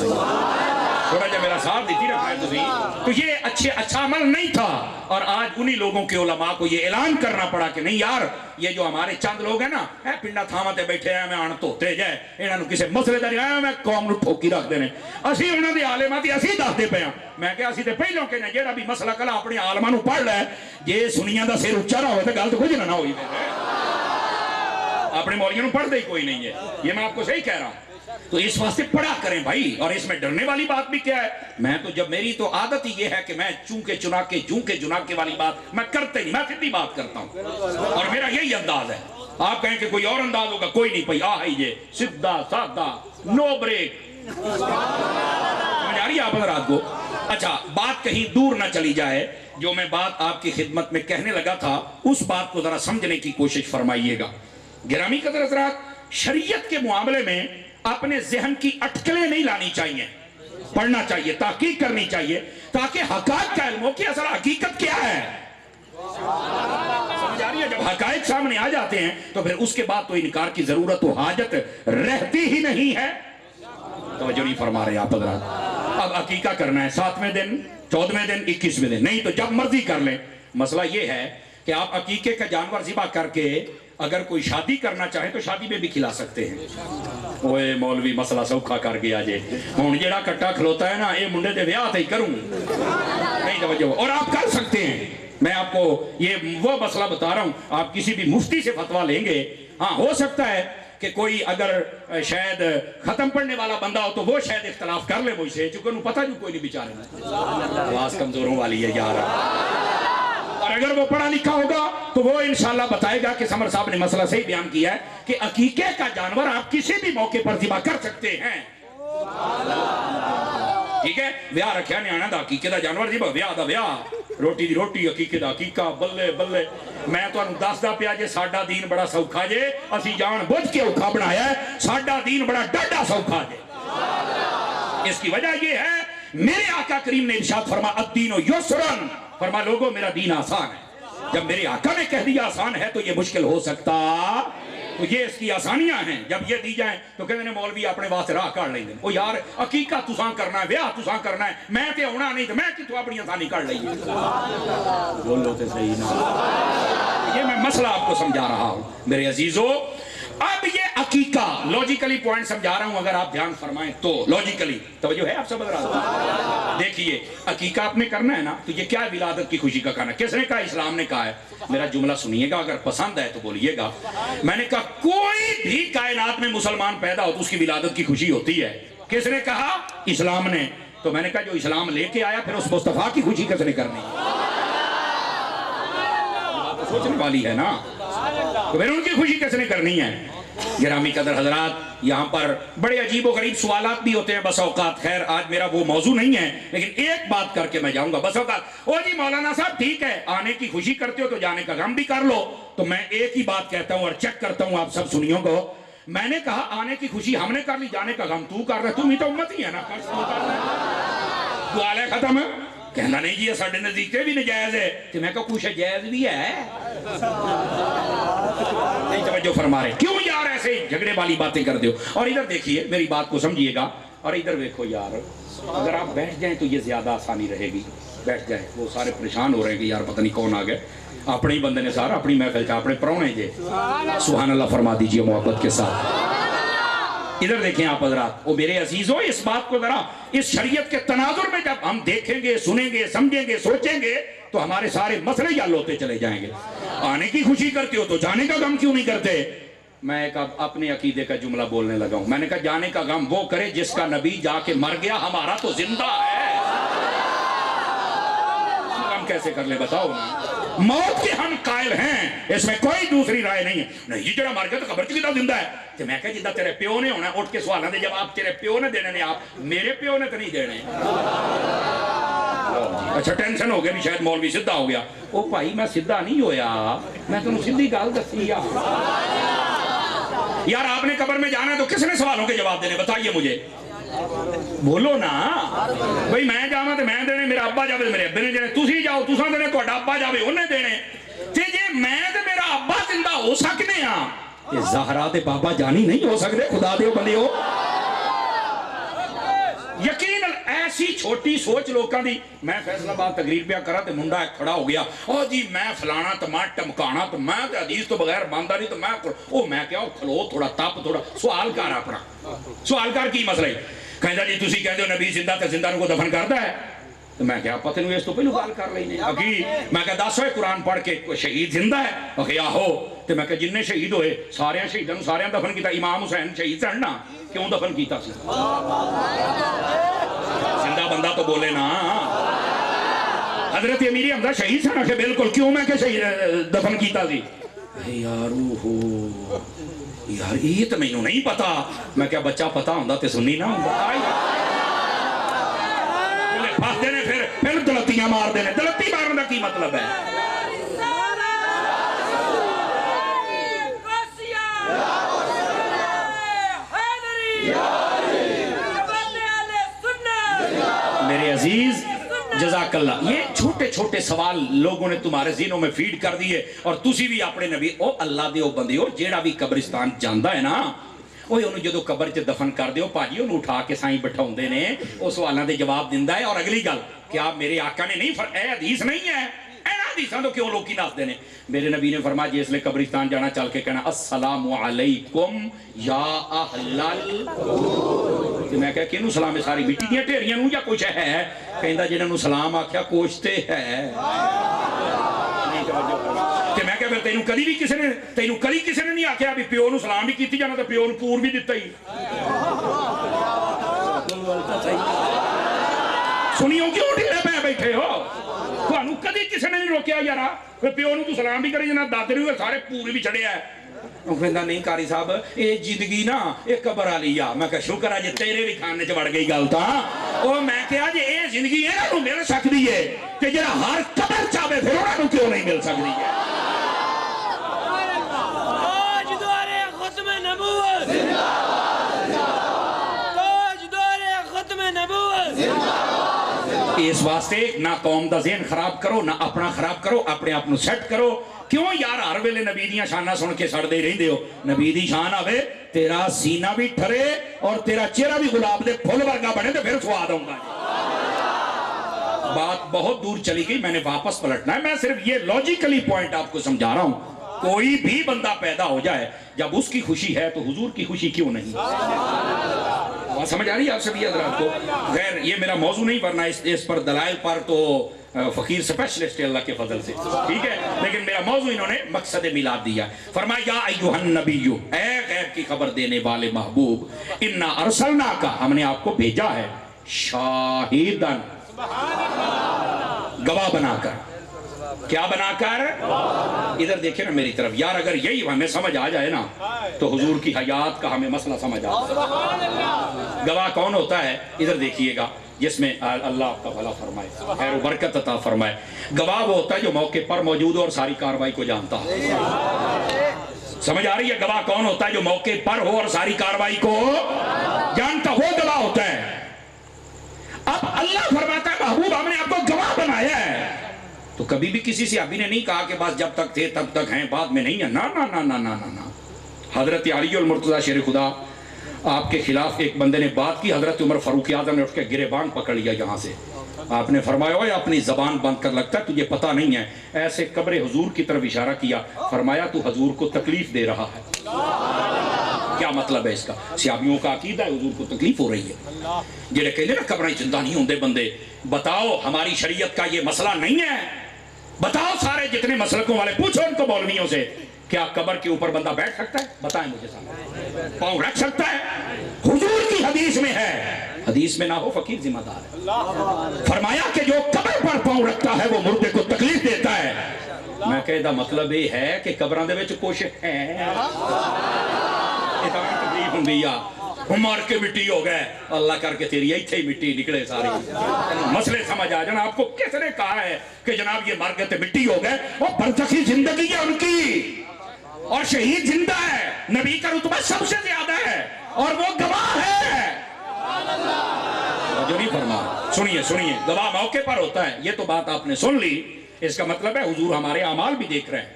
تھوڑا جا میرا ساتھ دیتی رکھا ہے تسی. تو یہ اچھا عمل نہیں تھا. اور آج انہی لوگوں کے علماء کو یہ اعلان کرنا پڑا کہ نہیں یار، یہ جو ہمارے چند لوگ ہیں نا، اے پنڈا تھاواں تے بیٹھے ہیں میں آن توتے جائے انہاں نوں کسے مسئلے دا نہیں آیا، میں قوم نوں ٹھوکی رکھ دینے. اسی انہاں دی عالماں دی اسی دسدے پے ہاں. میں کہ اسی تے پہلوں کہ نے جیڑا بھی مسئلہ کلا اپنے عالماں نوں پڑھ لے، جے سنیاں دا سر اونچا نہ ہوئے تے گل تے کچھ نہ ہوئی. اپنے مولیوں نوں پڑھ دے کوئی نہیں ہے. یہ میں آپ کو صحیح کہہ رہا ہوں. تو اس واسطے پڑھا کریں بھائی. اور اس میں ڈرنے والی بات بھی کیا ہے؟ میں تو جب میری تو عادت ہی یہ ہے کہ میں چونکہ چناکے جونکہ جناکے والی بات میں کرتے نہیں، میں سیدھی بات کرتا ہوں. اور میرا یہی انداز ہے. آپ کہیں کہ کوئی اور انداز ہوگا، کوئی نہیں. پئی آ ہی یہ سیدھا سادہ، نو بریک. سمجھ آ رہی ہے آپ حضرات کو؟ اچھا بات کہیں دور نہ چلی جائے. جو میں بات آپ کی خدمت میں کہنے لگا تھا اس بات کو ذرا سمجھنے کی کوشش فرمائیے گا. گرامی قدر حضرات، شریعت کے معاملے میں اپنے ذہن کی اٹکلیں نہیں لانی چاہیے. पढ़ना चाहिए, तहकीक करनी चाहिए, ताकि हकायत का इल्म हो कि असल हकीकत क्या है। समझ आ रही है? जब हकायत सामने आ जाते हैं तो फिर उसके बाद तो इनकार की जरूरत तो हाजत रहती ही नहीं है। तवज्जो नहीं फरमा रहे आप हज़रात। अब अकीका करना है 7वें दिन, 14वें दिन, 21वें दिन, नहीं तो जब मर्जी कर लें। मसला ये है कि आप अकीके का जानवर ज़िबा करके अगर कोई शादी करना चाहे तो शादी में भी खिला सकते हैं। ओए मौलवी मसला सौखा कर गया जे, हुण जेड़ा कट्टा खलोता है ना, ये मुंडे दे ब्याह ते करूं नहीं तवज्जो। और आप कर सकते हैं, मैं आपको ये वो मसला बता रहा हूं, आप किसी भी मुफ्ती से फतवा लेंगे, हाँ हो सकता है कि कोई अगर शायद खत्म पढ़ने वाला बंदा हो तो वो शायद इख्तलाफ कर ले मुझसे, चूंकि उन्हें पता नहीं कोई नहीं बेचारे, आवाज कमजोरों वाली है यार। और अगर वो पढ़ा लिखा होगा तो वो इंशाल्लाह बताएगा कि समर साहब ने मसला सही बयान किया है कि अकीके का जानवर आप किसी भी मौके पर ज़िबा कर सकते हैं। ठीक है, ब्याह रखा न्याणा दा अकीके दा जानवर ज़िबा, ब्याह दा ब्याह, रोटी दी रोटी, अकीके दा अकीका, बल्ले बल्ले। मैं तुहानू दसदा पिया जे साडा दीन बड़ा सौखा जे, असी जान बुझ के औखा बनाया है, साडा दीन बड़ा डाढा सौखा जे। इसकी वजह ये है मेरे आका करीम ने इरशाद फरमा अद्दीनो युस्रन, फरमा लोगों मेरा दीन आसान है। जब मेरे आका ने कह दिया आसान है तो ये मुश्किल हो सकता, तो ये इसकी आसानियां हैं। जब ये दी जाए तो कहते हैं मौलवी अपने वास्ते राह काट लेंगे, ओ यार अकीका तुसां करना है, ब्याह तुसां करना है, मैं ते आना नहीं तो मैं कितों अपनी आसानी काट ली। बोलो तो सही ना, ये मैं मसला आपको समझा रहा हूं मेरे अजीजों। अब ये अकीका लॉजिकली पॉइंट समझा रहा हूं, अगर आप ध्यान फरमाएं तो लॉजिकली तवज्जो है, आप समझ रहा। देखिए अकीका आपने करना है ना, तो ये क्या है? विलादत की खुशी का खाना। किसने कहा? इस्लाम ने कहा है। मेरा जुमला सुनिएगा, अगर पसंद है तो बोलिएगा। मैंने कहा कोई भी कायनात में मुसलमान पैदा हो तो उसकी विलादत की खुशी होती है। किसने कहा? इस्लाम ने। तो मैंने कहा जो इस्लाम लेके आया फिर उस मुस्तफा की खुशी किसने करनी? सोचने वाली है ना, तो फिर उनकी खुशी किसने करनी है? गिरामी कदर हजरात, यहाँ पर बड़े अजीब व गरीब सवालात भी होते हैं बस औकात। खैर आज मेरा वो मौजू नहीं है, लेकिन एक बात करके मैं जाऊंगा बस औकात। ओ जी मौलाना साहब ठीक है, आने की खुशी करते हो तो जाने का गम भी कर लो। तो मैं एक ही बात कहता हूँ और चेक करता हूँ आप सब सुनियो को। मैंने कहा आने की खुशी हमने कर ली, जाने का गम तू कर रहा, तुम ही तो उम्मत ही है ना, दुआले खत्म है। कहना नहीं जी साढ़े नजदीके भी नजायज है, तो मैं कुछ जायज भी है नहीं। तवज्जो फरमा रहे, क्यों यार ऐसे झगड़े वाली बातें कर दो। और इधर देखिए मेरी बात को समझिएगा, और इधर देखो यार, अगर आप बैठ जाएं तो ये ज्यादा आसानी रहेगी। बैठ जाए, वो सारे परेशान हो रहे हैं कि यार पता नहीं कौन आ गए। अपने ही बंदे ने सारा अपनी महफिल का अपने परौने जे, सुभान अल्लाह फरमा दीजिए मोहब्बत के साथ। इधर देखें आप हजरात, वो मेरे अजीजों, इस बात को जरा इस शरीयत के तनाजुर में जब हम देखेंगे, सुनेंगे, समझेंगे, सोचेंगे तो हमारे सारे मसले हल होते चले जाएंगे। आने की खुशी करते हो तो जाने का गम क्यों नहीं करते? मैं एक अपने अकीदे का जुमला बोलने लगा हूं। मैंने कहा जाने का गम वो करे जिसका नबी जाके मर गया, हमारा तो जिंदा है। गम कैसे कर ले बताओ ना? मौत के हम कायल हैं, इसमें कोई दूसरी राय नहीं है। नहीं जरा मर गया तो खबर कितना जिंदा है। तो मैं कहा जिदा तेरे प्यो ने होना, उठ के सवालों के जवाब तेरे प्यो ने देने ने, आप मेरे प्यो ने तो नहीं देने। अच्छा टेंशन हो गया भी शायद मौलवी सीधा हो गया। ओ भाई मैं सीधा नहीं होया, मैं तुम सीधी गल दसी यार। आपने कब्र में जाना है तो किसने सवालों के जवाब देने बताइए मुझे, बोलो ना भाई। मैं जावा तो मैं देने, मेरा अब्बा जावे मेरे अब्बे ने देने, तुसी जाओ तुसा देने, तुहाडा अब्बा जावे उन्हें देने। ते जे मैं ते मेरा अब्बा जिंदा हो सकने आ, ये ज़हरा ते बाबा जानी नहीं हो सकते। खुदा दे बंदे हो, यकीन ऐसी छोटी सोच लोगों की। मैं फैसलाबाद तकरीर पे करा तो मुंडा खड़ा हो गया, ओ जी मैं फलाना तो मैं टमकाना तो मैं हदीस तो बगैर मानता नहीं तो मैं ओ मैं क्या खलो थोड़ा तप थोड़ा सवाल कर अपना सवाल कर की मसला है। कहता जी तुसी कहते हो नबी जिंदा तो जिंदा को दफन करता है। तो मैं क्या पता नहीं इस तो पहले गल कर लेने अगी। मैं क्या दस होए कुरान पढ़ के कोई शहीद जिंदा है? अगे आहो। तो मैं क्या जिन्ने शहीद होए सारे शहीदों सारे दफन किया। इमाम हुसैन शहीद सन ना, क्यों दफन किया? जिंदा बंदा तो बोले ना। हजरत अमीर हमजा शहीद सन? आखे बिल्कुल। क्यों? मैं क्या शहीद दफन किया सी? यार हो यार ये तो मैनू नहीं पता। मैं क्या बच्चा पता होंदा ते सुनी ना होंदा। फसते ने फिर दलतियां मारते हैं। दलती मारने का की मतलब है? अजीज जज़ाक अल्लाह। ये छोटे छोटे सवाल लोगों ने तुम्हारे ज़हनों में फीड कर दिए और तुसी भी अपने नबी ओ अल्लाह दे ओ बंदे हो जेड़ा भी कब्रिस्तान जांदा है ना ओए उन्होंने जो कबर च दफन कर दियो भाजी उन्होंने उठा के साईं बिठाउंदे ने उस सवालों के जवाब दिंदा है। और अगली गल क्या मेरे आका ने नहीं ए हदीस नहीं है हदीसां तो क्यों लोग नसते हैं। मेरे नबी ने फरमाया जिसले कब्रिस्तान जाना चल के कहना अस्सलामु अलैकुम या अहलल ते मैं कहा किनू सलाम है सारी मिट्टी दी ढेरियां नू या कुछ है कहंदा जिन्हां नू सलाम आख्या कुछ ते है ते मैं कहा फिर तेनू कदी भी किसी ने नहीं आख्या भी प्यो नू सलाम भी कीती जाना तो प्यो नू पूर भी दिता ही सुनियो क्यों ढिले पै बैठे हो ਤੁਹਾਨੂੰ ਕਦੀ ਕਿਸੇ ਨੇ ਨਹੀਂ ਰੋਕਿਆ ਯਾਰਾ ਫਿਰ ਪਿਓ ਨੂੰ ਤੂੰ ਸਲਾਮ ਵੀ ਕਰੀ ਜਨਾ ਦਾਦੇ ਨੂੰ ਸਾਰੇ ਪੂਰੇ ਵੀ ਛੜਿਆ ਉਹ ਕਹਿੰਦਾ ਨਹੀਂ ਕਾਰੀ ਸਾਹਿਬ ਇਹ ਜ਼ਿੰਦਗੀ ਨਾ ਇਹ ਕਬਰ ਵਾਲੀ ਆ ਮੈਂ ਕਿਹਾ ਸ਼ੁਕਰ ਆ ਜੇ ਤੇਰੇ ਵੀ ਖਾਨੇ 'ਚ ਵੜ ਗਈ ਗੱਲ ਤਾਂ ਉਹ ਮੈਂ ਕਿਹਾ ਜੇ ਇਹ ਜ਼ਿੰਦਗੀ ਇਹਨਾਂ ਨੂੰ ਮਿਲ ਸਕਦੀ ਏ ਤੇ ਜਿਹੜਾ ਹਰ ਕਬਰ ਚਾਵੇ ਫਿਰ ਉਹਨਾਂ ਨੂੰ ਕਿਉਂ ਨਹੀਂ ਮਿਲ ਸਕਦੀ ਹੈ ਤਾਜਦਾਰੇ ਖਤਮ ਨਬੂਵਤ ਜ਼ਿੰਦਾਬਾਦ ਤਾਜਦਾਰੇ ਖਤਮ नबूवत जिंदाबाद। इस वास्ते ना कौम दा ज़हन खराब करो ना अपना खराब करो, अपने आप नूं सेट करो। क्यों यार हर वेले नबी दी शाना सुन के सड़दे रहिंदे हो? नबी दी शान आवे तेरा सीना भी ठरे और तेरा चेहरा भी गुलाब दे फुल वर्गा बने तो फिर स्वाद आऊंगा। बात बहुत दूर चली गई, मैंने वापस पलटना है। मैं सिर्फ ये लॉजिकली पॉइंट आपको समझा रहा हूं। कोई भी बंदा पैदा हो जाए जब उसकी खुशी है तो हुजूर की खुशी क्यों नहीं? समझ आ रही है आप सभी हज़रात को? खैर ये मेरा मौजू नहीं, वरना इस पर दलाइल पर तो फकीर स्पेशलिस्ट है अल्लाह के फजल से, ठीक है। लेकिन मेरा मौजू इन्होंने मकसद मिलाद दिया। फरमाया अय्युहन नबिय्यु, ऐ गैब की खबर देने वाले महबूब, इन्ना अरसलना का, हमने आपको भेजा है शाहिदन, गवाह बनाकर। क्या बनाकर? इधर देखिए ना मेरी तरफ यार, अगर यही हमें समझ आ जाए ना तो हुजूर की हयात का हमें मसला समझ आ जाए। गवाह कौन होता है? इधर देखिएगा, जिसमें अल्लाह आपका भला फरमाए, खैर बरकत अता फरमाए। गवाह वो होता है जो मौके पर मौजूद हो और सारी कार्रवाई को जानता है। समझ आ रही है? गवाह कौन होता है? जो मौके पर हो और सारी कार्रवाई को जानता, वो गवाह होता है। अब अल्लाह फरमाता है महबूब हमने आपको गवाह बनाया है। तो कभी भी किसी से अभी ने नहीं कहा कि बस जब तक थे तब तक हैं, बाद में नहीं है। ना ना ना ना ना ना ना। हजरत अली और मुर्तज़ा शेर खुदा आपके खिलाफ एक बंदे ने बात की, हजरत उमर फारूक आज़म ने उठ के गिरेबान पकड़ लिया यहाँ से। आपने फरमाया ओए अपनी जबान बंद कर, लगता है तुझे पता नहीं है। ऐसे कब्र हुजूर की तरफ इशारा किया, फरमाया तू हुजूर को तकलीफ दे रहा है। क्या मतलब है इसका? सियाबियों का अकीदा है हुजूर को तकलीफ हो रही है। जेड़े कहते ना कब्रें जिंदा नहीं होंगे बंदे, बताओ हमारी शरीयत का ये मसला नहीं है। बताओ सारे जितने मसलकों वाले, पूछो उनको मौलवियों से, क्या कब्र के ऊपर बंदा बैठ सकता है? बताएं मुझे सामने। पांव रख सकता है? हुजूर की हदीस में है, हदीस में ना हो फकीर जिम्मेदार है। फरमाया कि जो कब्र पर पांव रखता है वो मुर्दे को तकलीफ देता है। मैं कहता मतलब ये है कि कब्रां दे विच कुछ है, इतना तकलीफ हुंदी आ, मार के मिट्टी हो गए, अल्लाह करके तेरी इत्थे ही मिट्टी निकले सारी। मसले समझ आ जाना। आपको किसने कहा है कि जनाब ये मर गए थे मिट्टी हो गए? और बरज़खी जिंदगी है उनकी, और शहीद जिंदा है, नबी का रुतबा सबसे ज्यादा है और वो गवाह है। जो नहीं फरमा, सुनिए सुनिए, गवाह मौके पर होता है। ये तो बात आपने सुन ली, इसका मतलब है हुजूर हमारे अमाल भी देख रहे हैं।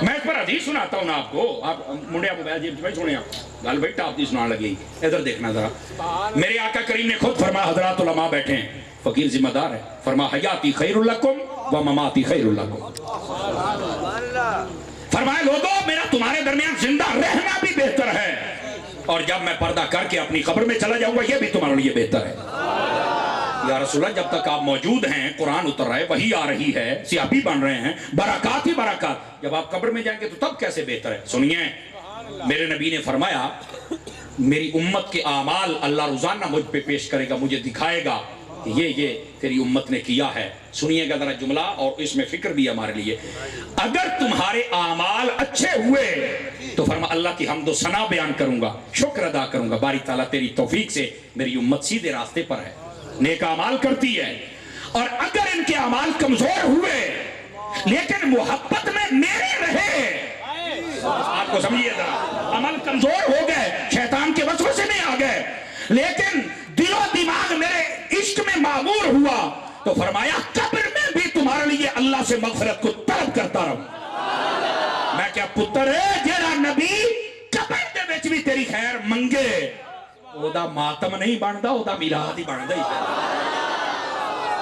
मैं एक बार हदीस सुनाता हूं ना आपको। आप मुंडिया मोबाइल जेब में सुने गल भाई टाप दी सुनाने लगी, इधर देखना जरा। मेरे आका करीम ने खुद फरमाया, हजरात उलमा बैठे हैं, फकीर जिम्मेदार है, फरमाया हयाती खैरुल लकुम व ममाती खैरुल लकुम। फरमाया लोगों मेरा तुम्हारे दरमियान जिंदा रहना भी बेहतर है, और जब मैं पर्दा करके अपनी कब्र में चला जाऊंगा ये भी तुम्हारे लिए बेहतर है। या रसूलल्लाह जब तक आप मौजूद हैं कुरान उतर रहा है, वही आ रही है, सियाबी बन रहे हैं, बरकत ही बरकत। जब आप कब्र में जाएंगे तो तब कैसे बेहतर है? सुनिए, मेरे नबी ने फरमाया मेरी उम्मत के आमाल अल्लाह रोजाना मुझ पे पेश करेगा, मुझे दिखाएगा कि ये तेरी उम्मत ने किया है। सुनिएगा जरा जुमला, और इसमें फिक्र भी हमारे लिए। अगर तुम्हारे आमाल अच्छे हुए तो फरमा अल्लाह की हम्द व सना बयान करूंगा, शुक्र अदा करूंगा, बारी ताला तेरी तौफीक से मेरी उम्मत सीधे रास्ते पर है, नेक अमाल करती है। और अगर इनके अमाल कमजोर हुए लेकिन मोहब्बत में मेरे रहे, आपको समझिए जरा, अमल कमजोर हो गए, शैतान के वसवसे में आ गए, लेकिन दिलो दिमाग मेरे इश्क में मामूर ہوا تو فرمایا قبر میں بھی تمہارے لیے اللہ سے مغفرت کو طلب کرتا رہوں. میں کیا پتر ہے جیڑا نبی قبر دے وچ بھی تیری خیر منگے او دا ماتم نہیں بندا او دا میلاد ہی بندا ہی.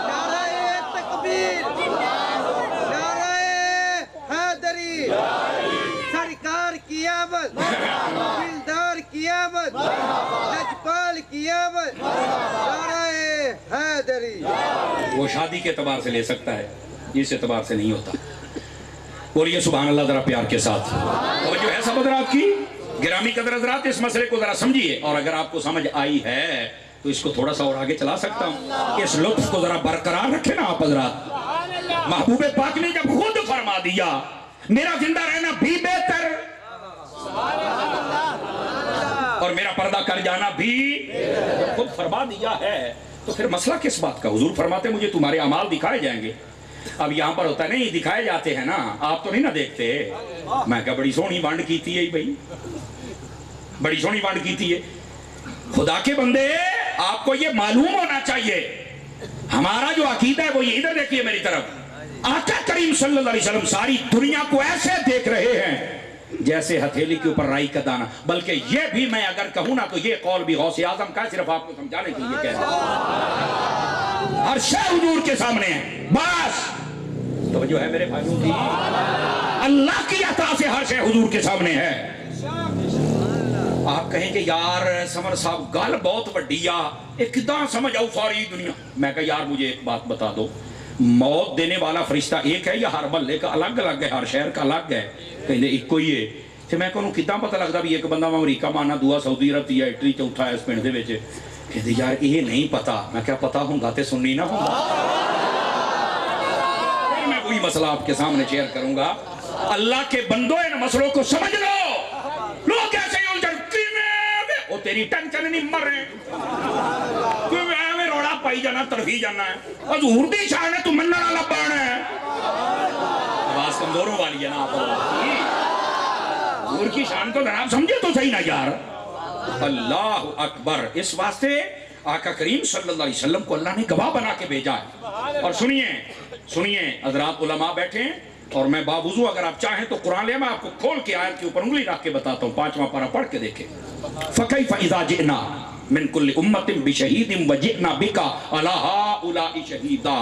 نعرہ تکبیر، نعرہ حیدری، سرکار کی آمد، دلدار کی آمد، لجپال کی آمد، نعرہ حیدری. وہ شادی کے اعتبار سے لے سکتا ہے، اس اعتبار سے نہیں ہوتا. بولیے سبحان اللہ ذرا پیار کے ساتھ. توجہ ہے سب حضرات کی؟ گرامی قدر حضرات اس مسئلے کو ذرا سمجھیے، اور اگر آپ کو سمجھ آئی ہے تو اس کو تھوڑا سا اور آگے چلا سکتا ہوں. اس لطف کو ذرا برقرار رکھے نا آپ حضرات. محبوب پاک نے جب خود فرما دیا میرا زندہ رہنا بھی بہتر اور میرا پردہ کر جانا بھی خود فرما دیا ہے تو پھر مسئلہ کس بات کا؟ حضور فرماتے مجھے تمہارے اعمال دکھائے جائیں گے. اب یہاں پر ہوتا نہیں دکھائے جاتے ہیں نا، آپ تو نہیں نا دیکھتے. میں کہا بڑی سونی بانڈ کیتی ہے بھائی، بڑی سونی بانڈ کیتی ہے. خدا کے بندے آپ کو یہ معلوم ہونا چاہیے ہمارا جو عقیدہ ہے وہ یہ. ادھر دیکھیے میری طرف. آقا کریم صلی اللہ علیہ وسلم ساری دنیا کو ایسے دیکھ رہے ہیں جیسے ہتھیلی کے اوپر رائی کا دانہ. بلکہ یہ بھی میں اگر کہوں نا تو یہ قول بھی غوث اعظم کا صرف آپ کو سمجھانے کے لیے کہہ رہا ہوں. ہر شے حضور کے سامنے ہے. بس توجہ ہے میرے بھائیوں کی؟ اللہ کی عطا سے ہر شے حضور کے سامنے ہے. آپ کہیں کہ یار سمر صاحب گل بہت وڈی آ کداں سمجھ آؤ ساری دنیا. میں کہا یار مجھے ایک بات بتا دو، موت دینے والا فرشتہ ایک ہے یا ہر محلے کا الگ الگ ہے، ہر شہر کا الگ ہے؟ کہیں ایک کوئی ہے. تو میں کہوں کداں پتہ لگتا بھی ایک بندہ امریکہ مانا دعا سعودی عرب یا اٹلی چوتھا ہے اس پنڈ دے وچ؟ کہتے یار یہ نہیں پتا. میں کیا پتا ہوں گا تے سننی نہ ہوں گا. میں وہی مسئلہ آپ کے سامنے شیئر کروں گا. اللہ کے بندوں ان مسئلوں کو سمجھ لو. لوگ ایسے ہی الجھتی میں وہ تیری ٹینشن نہیں مر رہے کوئی میں روڑا پائی جانا تڑفی جانا ہے. حضور دی شان ہے تو مننا والا بن ہے. آواز کمزوروں والی ہے نا آپ حضور کی شان کو جناب سمجھے تو صحیح نا یار. اللہ اکبر. اس واسطے آقا کریم صلی اللہ علیہ وسلم کو اللہ نے گواہ بنا کے بھیجا ہے. اور سنیے حضرات علماء بیٹھے ہیں اور میں باوضو اگر آپ چاہیں تو قرآن لے میں آپ کو کھول کے آیت کے اوپر انگلی رکھ کے بتاتا ہوں. 5واں پارہ پڑھ کے دیکھیں. فَكَيْفَ إِذَا جِئْنَا مِن كُلِّ أُمَّةٍ بِشَهِيدٍ وَجِئْنَا بِكَ عَلَى هَؤُلَاءِ شَهِيدًا.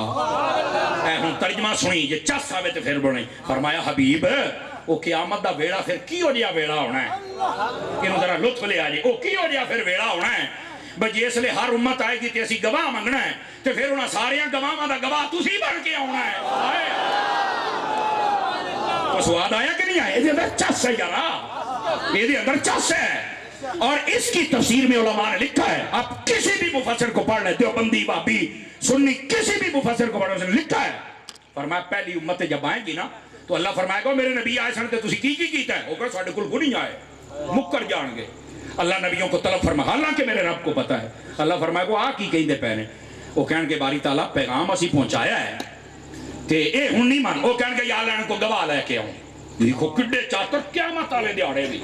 اے ہن ترجمہ سنی یہ چس آوے تے پھر بنے. فرمایا حبیب وہ قیامت دا ویڑا پھر کی ہو جیا ویڑا ہونا ہے. انہوں ذرا لطف لے آجے وہ کی ہو جیا پھر ویڑا ہونا ہے. بھئی اس لئے ہر امت آئے گی تے اسی گواہ منگنا ہے تے پھر انہاں ساریاں گواہ دا گواہ تسی بن کے آنا ہے. تو سواد آیا کہ نہیں آیا؟ یہ اندر چس ہے یارا، یہ اندر چس ہے. اور اس کی تفسیر میں علماء نے لکھا ہے. آپ کسی بھی مفسر کو پڑھ لیں، دیوبندی وہابی سنی کسی بھی مفسر کو پڑھ لیں، اس نے لکھا ہے. فرمایا پہلی امت جب آئیں گی نا تو اللہ فرمائے گا میرے نبی آئے سن تے تسی کی کیتا ہے؟ اوکر ساڑھے کل نہیں آئے مکر جان گے. اللہ نبیوں کو طلب فرما حالانکہ میرے رب کو پتا ہے. اللہ فرمائے گا کی کہیں دے پہنے وہ کہن کے باری تعالیٰ پیغام اسی پہنچایا ہے کہ اے ہن نہیں مان. وہ کہن کے یا لین کو گواہ لے کے آؤں. دیکھو کڈے چاتر قیامت والے دیہاڑے بھی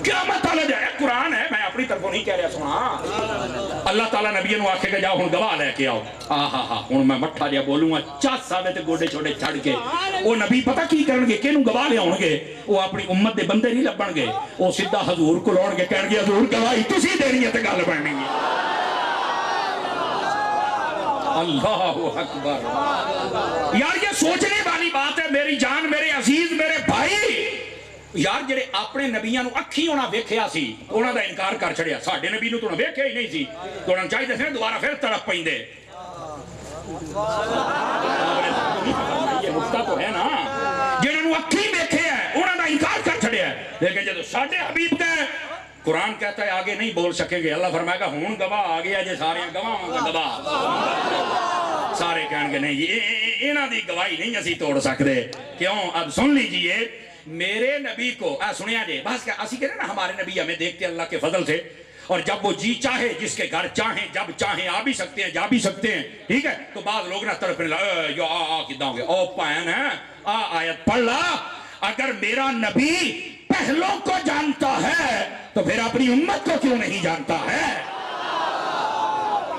قیامت والے دیہاڑے قرآن ہے میں اپنی طرفوں نہیں کہہ رہا سنا. اللہ تعالیٰ نبی نو آکھے گا جاؤ ہن گواہ لے کے آؤ. ہاں ہن میں مٹھا جیا بولوں گا چس آوے تے گوڈے چھوڑے چھڑ کے وہ نبی پتہ کی کرن گے کینوں گواہ لے آؤن گے. وہ اپنی امت دے بندے نہیں لبن گے، وہ سیدھا حضور کو لاؤن گے کہن گے حضور گواہی تسی دینی ہے تے گل بننی ہے. اللہ اکبر. یار یہ سوچنے والی بات ہے میری جان میرے عزیز میرے بھائی. یار جڑے اپنے نبیاں نو اکھی ہونا ویکھیا سی انہاں دا انکار کر چھڑیا. ساڈے نبی نو تو ویکھیا ہی نہیں سی تو انہاں چاہیے سی دوبارہ پھر تڑپ پیندے. یہ نقطہ تو ہے نا جنہاں نو اکھی ویکھیا ہے انہاں دا انکار کر چھڑیا ہے. لیکن جدوں ساڈے حبیب کا قرآن کہتا ہے آگے نہیں بول سکیں گے. اللہ فرمائے گا ہون گواہ آ گیا جے سارے گواہ گواہ سارے کہن گے نہیں انہاں دی گواہی نہیں اسی توڑ سکتے. کیوں؟ اب سن لیجئے میرے نبی کو سنیا جے بس کیا اسی کہتے ہیں نا ہمارے نبی ہمیں دیکھتے اللہ کے فضل سے اور جب وہ جی چاہے جس کے گھر چاہیں جب چاہیں آ بھی سکتے ہیں جا بھی سکتے ہیں. ٹھیک ہے تو بعض لوگ نہ طرف یا کداں ہو گیا او پائن ہے آیت پڑھ لا. اگر میرا نبی پہلوں کو جانتا ہے تو پھر اپنی امت کو کیوں نہیں جانتا ہے؟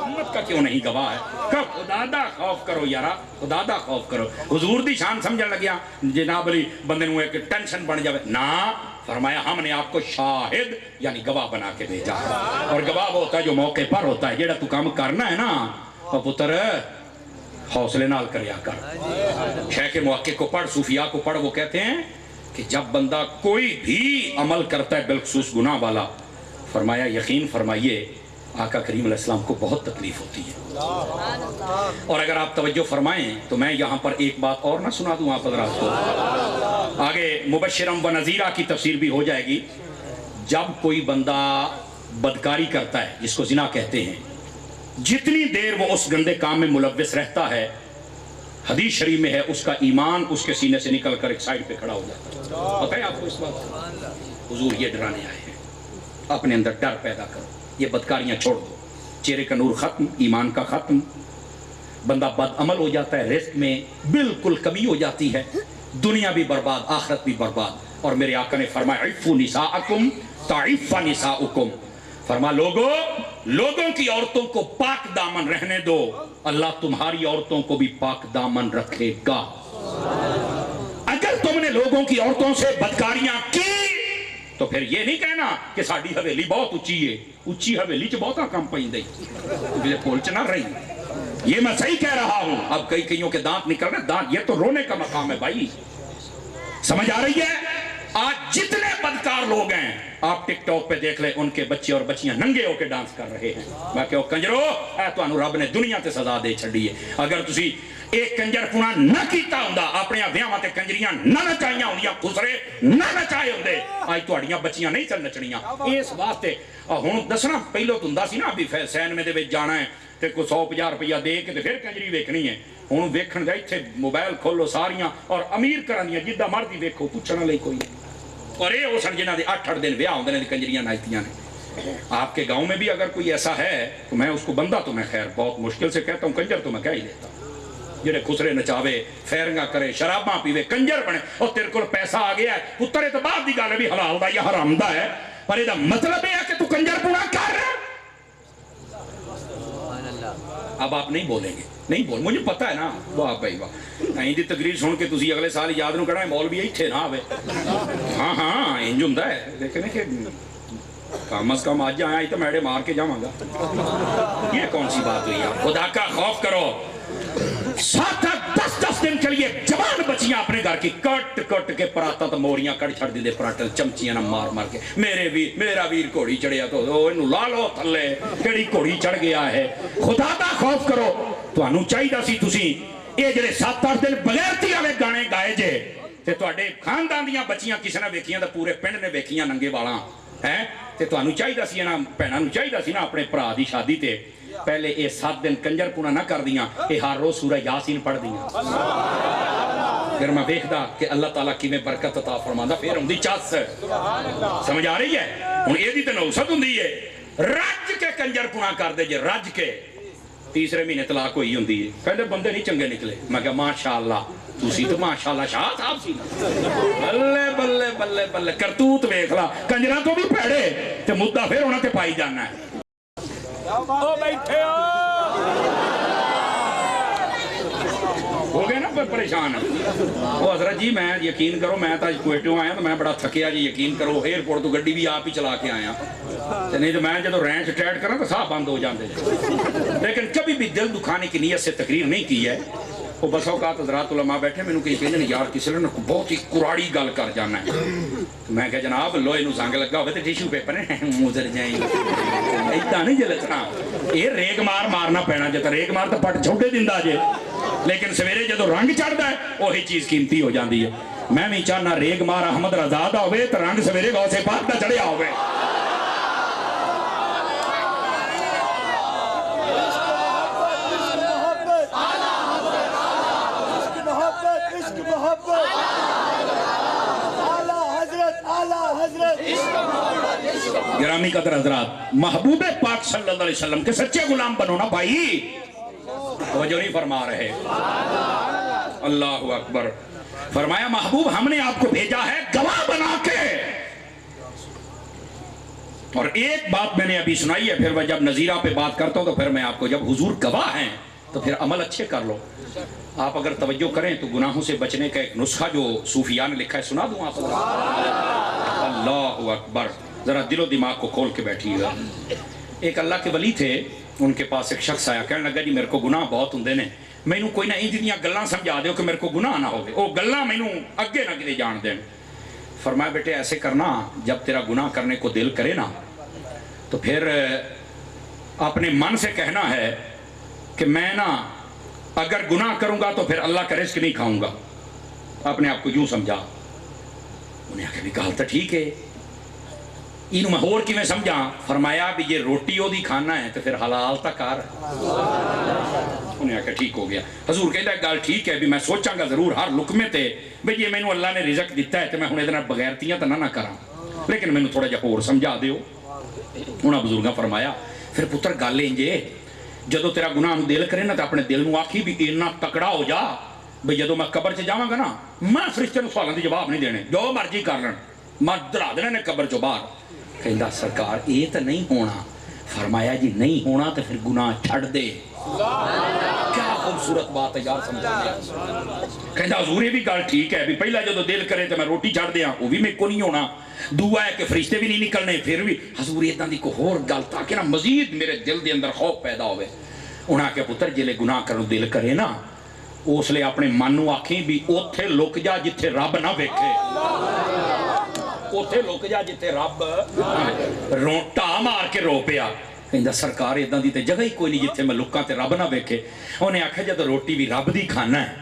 امت کا کیوں نہیں گواہ ہے؟ کہ خدا دا خوف کرو یارا، خدا دا خوف کرو. حضور دی شان سمجھن لگیا جناب علی بندے نو ایک ٹینشن بن جاوے نا، فرمایا ہم نے آپ کو شاہد یعنی گواہ بنا کے بھیجا ہے. اور گواہ وہ ہوتا ہے جو موقع پر ہوتا ہے. جیڑا تو کام کرنا ہے نا اور پتر حوصلے نال کریا کر. شیخ محقق کو پڑھ، صوفیاء کو پڑھ، وہ کہتے ہیں کہ جب بندہ کوئی بھی عمل کرتا ہے بالخصوص گناہ والا، فرمایا یقین فرمائیے آقا کریم علیہ السلام کو بہت تکلیف ہوتی ہے. اور اگر آپ توجہ فرمائیں تو میں یہاں پر ایک بات اور نہ سنا دوں آپ حضرات کو، آگے مبشرم و نذیرہ کی تفسیر بھی ہو جائے گی. جب کوئی بندہ بدکاری کرتا ہے جس کو زنا کہتے ہیں، جتنی دیر وہ اس گندے کام میں ملوث رہتا ہے، حدیث شریف میں ہے اس کا ایمان اس کے سینے سے نکل کر ایک سائڈ پہ کھڑا ہو جاتا ہے. پتہ ہے آپ کو اس بات؟ حضور یہ ڈرانے آئے ہیں، اپنے اندر ڈر پیدا کرو، یہ بدکاریاں چھوڑ دو. چہرے کا نور ختم، ایمان کا ختم، بندہ بد عمل ہو جاتا ہے، رزق میں بالکل کمی ہو جاتی ہے، دنیا بھی برباد آخرت بھی برباد. اور میرے آقا نے فرمایا عفوا نساءکم تعف نساؤکم، فرما لوگوں کی عورتوں کو پاک دامن رہنے دو، اللہ تمہاری عورتوں کو بھی پاک دامن رکھے گا. اگر تم نے لوگوں کی عورتوں سے بدکاریاں کی تو پھر یہ نہیں کہنا کہ ساڑی حویلی بہت اچھی ہے، اچھی حویلی چ بہتا کم پہن دئی مجھے پولچ نہ رہی. یہ میں صحیح کہہ رہا ہوں. اب کئیوں کے دانت نکل رہے، دانت یہ تو رونے کا مقام ہے بھائی. سمجھ آ رہی ہے؟ آج جتنے بدکار لوگ ہیں آپ ٹک ٹاک پہ دیکھ لیں، ان کے بچے اور بچیاں ننگے ہو کے ڈانس کر رہے ہیں. میں کہو کنجرو اے تانوں رب نے دنیا تے سزا دے چھڑی ہے. اگر تسی ایک کنجر پونا نہ کیتا ہوندا، اپنے ویاواں تے کنجریاں نہ نچائیاں ہوندیاں، خسرے نہ نچائے ہوندے، اج تہاڈیاں بچیاں نہیں چل نچنیاں. اس واسطے ہن دسنا پہلو تو ہوندا سی نا بھی سین میں دے وچ جانا ہے تے کوئی 150 روپیہ دے کے تے پھر کنجری ویکھنی ہے. ہن ویکھن دا ایتھے موبائل کھولو ساریاں اور امیر کرانیاں جدہ مرضی ویکھو، پوچھن لئی کوئی نہیں. اور یہ وہ سن جنہاں دے 8-8 دن ویاہ ہوندے نے کنجریاں ناچتیاں نے. آپ کے گاؤں میں بھی اگر کوئی ایسا ہے تو میں اس کو بندہ تو میں خیر بہت مشکل سے کہتا ہوں، کنجر تو میں کہہ ہی دیتا ہوں. جڑے خسرے نچاوے، فیرنگا کرے، شراباں پیوے، کنجر بنے، اور تیرے کو پیسہ آ گیا ہے پتر یہ تو بعد دی گل ہے بھی حلال دا یا حرام دا ہے، پر یہ مطلب یہ ہے کہ تو کنجر پونا کر. اب آپ نہیں بولیں گے، نہیں بول، مجھے پتہ ہے نا. واہ بھائی واہ، این دی تقریر سن کے تسی اگلے سال یاد نو کہنا مولوی ایتھے نہ آوے. ہاں ہاں انج ہوندا ہے، لیکن کہ کم از کم اج آیا تو میڑے مار کے جاواں گا. یہ کون سی بات ہوئی؟ آپ خدا کا خوف کرو. 7-10 دن کے لیے جوان بچیاں اپنے گھر کی کٹ کٹ کے پراتا تو موریاں کٹ چھڑ دی پراٹل چمچیاں نہ مار مار کے. میرا ویر گھوڑی چڑھیا تو انہوں لا لو تھلے، کیڑی گھوڑی چڑھ گیا ہے. خدا دا خوف کرو. تانوں چاہیدا سی تسی اے جڑے 7-8 دن بغیرتی والے گانے گائے جے تے تواڈے خاندان دیاں بچیاں کسے نے ویکھیاں تے پورے پنڈ نے ویکھیاں ننگے والاں ہیں تے تانوں چاہیدا سی انہاں بھیناں نوں چاہیدا سی نا اپنے بھرا دی شادی تے پہلے یہ 7 دن کنجر پونا نہ کر دیاں، یہ ہر روز سورہ یاسین پڑھ دیاں. پھر میں دیکھدا کہ اللہ تعالیٰ کی میں برکت عطا فرماندا. پھر ہوندی چس. سمجھ آ رہی ہے؟ ہن یہ دی تے نوست ہوندی ہے. رج کے کنجر پونا کر دے جے، رج کے 3 مہینے طلاق ہوئی ہوندی ہے. پہلے بندے نہیں چنگے نکلے. میں کہا ماشاءاللہ تسی تو ماشاءاللہ شاہ صاحب سی. بلے بلے بلے بلے کرتوت ویکھ لا. کنجراں تو بھی پیڑے تے مدعا پھر انہاں تے پائی جانا ہے. ہو گئے نا پریشان. وہ حضرت جی میں یقین کرو میں تو کوئٹوں آیا تو میں بڑا تھکیا جی. یقین کرو ایئرپورٹ تو گڈی بھی آپ ہی چلا کے آیا، نہیں تو میں جب رینچ ٹائٹ کرا تو ساہ بند ہو جاتے. لیکن کبھی بھی دل دکھانے کی نیت سے تقریر نہیں کی ہے. وہ بس اوقات حضرات علماء بیٹھے مینوں کہیں کہندے نے یار کسی نے بہت ہی کراڑی گل کر جانا ہے. میں کہا جناب لوہے نوں زنگ لگا ہوئے تو ٹیشو پیپر مزر جائیں ایدا نہیں جے لچنا. یہ ریگ مار مارنا پینا جے، ریگ مار تو پٹ چھوٹے دیندا جے، لیکن سویرے جدو رنگ چڑھتا ہے وہی چیز قیمتی ہو جاتی ہے. میں بھی چاہنا ریگ مار احمد رضا دا ہوئے تو رنگ سویرے غوث پاک دا چڑھیا ہوئے. گرامی قدر حضرات، محبوب پاک صلی اللہ علیہ وسلم کے سچے غلام بنو نا بھائی. توجہ نہیں فرما رہے. اللہ اکبر. فرمایا محبوب ہم نے آپ کو بھیجا ہے گواہ بنا کے. اور ایک بات میں نے ابھی سنائی ہے، پھر میں جب نظیرہ پہ بات کرتا ہوں تو پھر میں آپ کو، جب حضور گواہ ہیں تو پھر عمل اچھے کر لو. آپ اگر توجہ کریں تو گناہوں سے بچنے کا ایک نسخہ جو صوفیاء نے لکھا ہے سنا دوں آپ کو. اللہ اکبر، ذرا دل و دماغ کو کھول کے بیٹھیے گا. ایک اللہ کے ولی تھے، ان کے پاس ایک شخص آیا، کہنے لگا جی میرے کو گناہ بہت ہوندے نے، مینوں کوئی نہ انج دیاں گلاں سمجھا دیو کہ میرے کو گناہ نہ ہوگے، وہ گلاں مینوں اگے نہ کدے جان دین. فرمایا بیٹے ایسے کرنا، جب تیرا گناہ کرنے کو دل کرے نا تو پھر اپنے من سے کہنا ہے کہ میں نا اگر گناہ کروں گا تو پھر اللہ کا رزق نہیں کھاؤں گا. اپنے آپ کو یوں سمجھا. انہیں آخر بھی کہا تو ٹھیک ہے، اینو میں اور کی میں سمجھا. فرمایا بھی یہ روٹی او دی کھانا ہے تو پھر حلال تا کار. انہیں آخر ٹھیک ہو گیا. حضور کہتا ہے گل ٹھیک ہے بھی میں سوچاں گا ضرور ہر لقمے تے بھی یہ مینوں اللہ نے رزق دیتا ہے تو میں ہن ادھر بغیرتیاں تو نہ کراں، لیکن مینوں تھوڑا جہا اور سمجھا دیو. انہاں بزرگاں فرمایا پھر پتر گل انجے، جدو تیرا گناہ دل کرے نا تو اپنے دل نو آکھی بھی اتنا تکڑا ہو جا بھئی جدو میں قبر چ جاواں گا نا میں فرشتے نو سوالاں دے جواب نہیں دینے، جو مرضی کر لین، میں دڑا دینے نے قبر چوں باہر. کہندا سرکار یہ تو نہیں ہونا. فرمایا جی نہیں ہونا تو پھر گناہ چھڑ دے. کیا خوبصورت بات ہے یار، سمجھا. کہندا حضور یہ بھی گل ٹھیک ہے بھی پہلا جدو دل کرے تو میں روٹی چھڑ دیاں، وہ بھی میرے کو نہیں ہونا. دعا ہے کہ فرشتے بھی نہیں نکلنے، پھر بھی حضور اتنا دی کوئی اور گل تاکہ نا مزید میرے دل دے اندر خوف پیدا ہوئے. انہاں کہ پتر جلے گناہ کرن دل کرے نا اس لئے اپنے من نو آکھیں بھی اوتھے لک جا جتھے رب نہ ویکھے. اوتھے لک جا جتھے رب ٹا مار کے رو پیا. کہندا سرکار اتنا دی تے جگہ ہی کوئی نہیں جتھے میں لکاں تے رب نہ ویکھے. انہیں آکھا جد روٹی بھی رب دی کھانا ہے،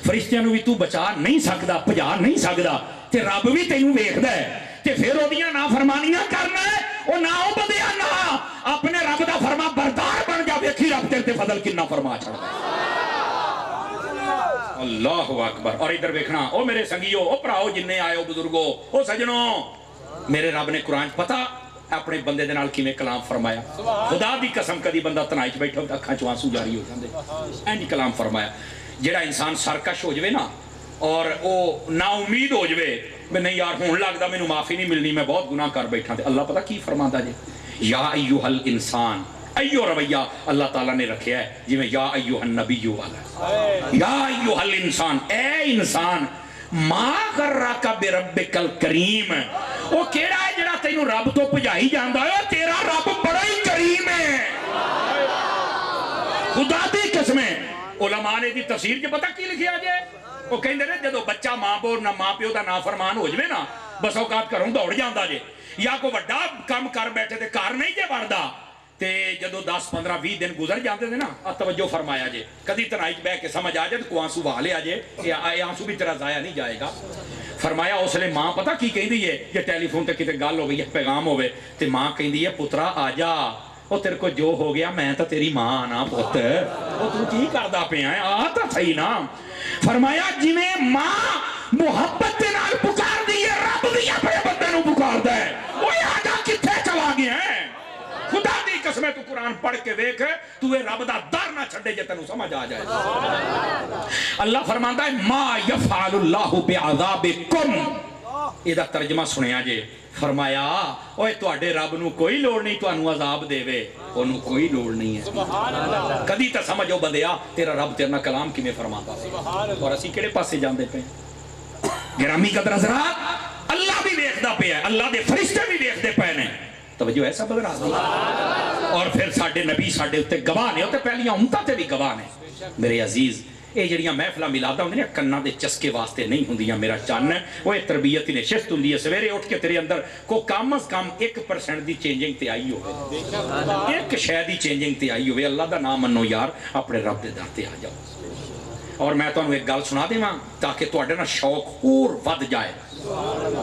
فرشتیاں نو بھی تو بچا نہیں سکدا، بھجا نہیں سکدا، تے رب بھی تینوں ویکھدا ہے، تے پھر اودیاں نافرمانیاں کرنا ہے. او نہ او بدیا نہ اپنے رب دا فرما بردار بن جا، ویکھی رب تیرے تے فضل کنا فرما چھڑدا. اللہ اکبر. اور ادھر ویکھنا او میرے سنگیو، او پراؤ جننے آئے ہو بزرگو، او سجنوں، میرے رب نے قرآن پتہ اپنے بندے دے نال کیویں کلام فرمایا. خدا دی قسم کدی بندہ تنہائی چ بیٹھا تے اکھاں چوں آنسو جاری ہو جاندے. اینج کلام فرمایا. جڑا انسان سرکش ہو جوے نا اور او نا امید ہو جوے میں نہیں یار ہون لگدا مینوں معافی نہیں ملنی، میں بہت گناہ کر بیٹھا، تے اللہ پتہ کی فرماندا جے، یا ایھا الانسان. ایو رویہ اللہ تعالیٰ نے رکھیا ہے جی میں یا ایھا النبی والا. یا ایھا الانسان، اے انسان، ما غرک بربک الکریم. وہ کیڑا ہے جڑا تینوں رب تو بھجائی جاندا ہے؟ تیرا رب بڑا ہی کریم ہے. خدا دی قسم ہے. علماء نے دی تفسیر کے پتہ کی لکھیا جائے؟ وہ کہندے نے جدو بچہ ماں بور نہ ماں پیو دا نافرمان ہو جوے نا بس اوقات گھروں دوڑ جاندا جے، یا کوئی وڈا کام کر بیٹھے تے کار نہیں جے وڑدا، تے جدو 10 15 20 دن گزر جاندے نے نا توجہ فرمایا جے، کدی تنہائی بیٹھ کے سمجھ آ جائے تو کو آنسو بہا لیا جے، یہ آنسو بھی تیرا ضائع نہیں جائے گا. فرمایا اس لیے ماں پتہ کی کہندی ہے جے ٹیلی فون تے کتے گل ہوئی ہے پیغام ہوئے تے ماں کہندی ہے پترا آ جا، وہ تیرے کو جو ہو گیا میں تو تیری ماں آنا پت، وہ تو کی کردا پیا ہے آ تو صحیح نا. فرمایا جویں ماں محبت دے نال پکار دی ہے رب بھی اپنے بندے نو پکاردا ہے. وہ آ جا کتھے چلا گیا ہے؟ خدا دی قسم تو قرآن پڑھ کے ویکھ تو اے رب دا در نہ چھڈے جے تینوں سمجھ آ جائے. اللہ فرماندا ہے ما یفعل اللہ بعذابکم. یہ دا ترجمہ سنیا جے. فرمایا اوے تواڈے رب نو کوئی لوڑ نہیں تانوں عذاب دےوے، اونوں کوئی لوڑ نہیں ہے. کدی تے سمجھو بندیا تیرا رب تیرے نال کلام کیویں فرماندا سی اور اسی کیڑے پاسے جاندے پے. گرامی قدر حضرات اللہ بھی ویکھدا پیا ہے، اللہ دے فرشتے بھی ویکھدے پے نے. توجہ ایسا بدر آدمی اور پھر ساڈے نبی ساڈے اتے گواہ نے، تے پہلیاں امتاں تے بھی گواہ نے. میرے عزیز یہ جڑیاں محفلاں میلاداں ہوندیاں کنا دے چسکے واسطے نہیں ہوندیاں. میرا چن ہے وہ تربیت کی نشست ہوندی ہے. سویرے اٹھ کے تیرے اندر کو کم از کم 1% دی چینجنگ تے آئی ہوئے، ایک شے دی چینجنگ تے آئی ہوئے. اللہ دا نام منو یار، اپنے رب دے در تے آ جاؤ. اور میں تانوں ایک گل سنا دیواں تاکہ تواڈے نال شوق اور ود جائے.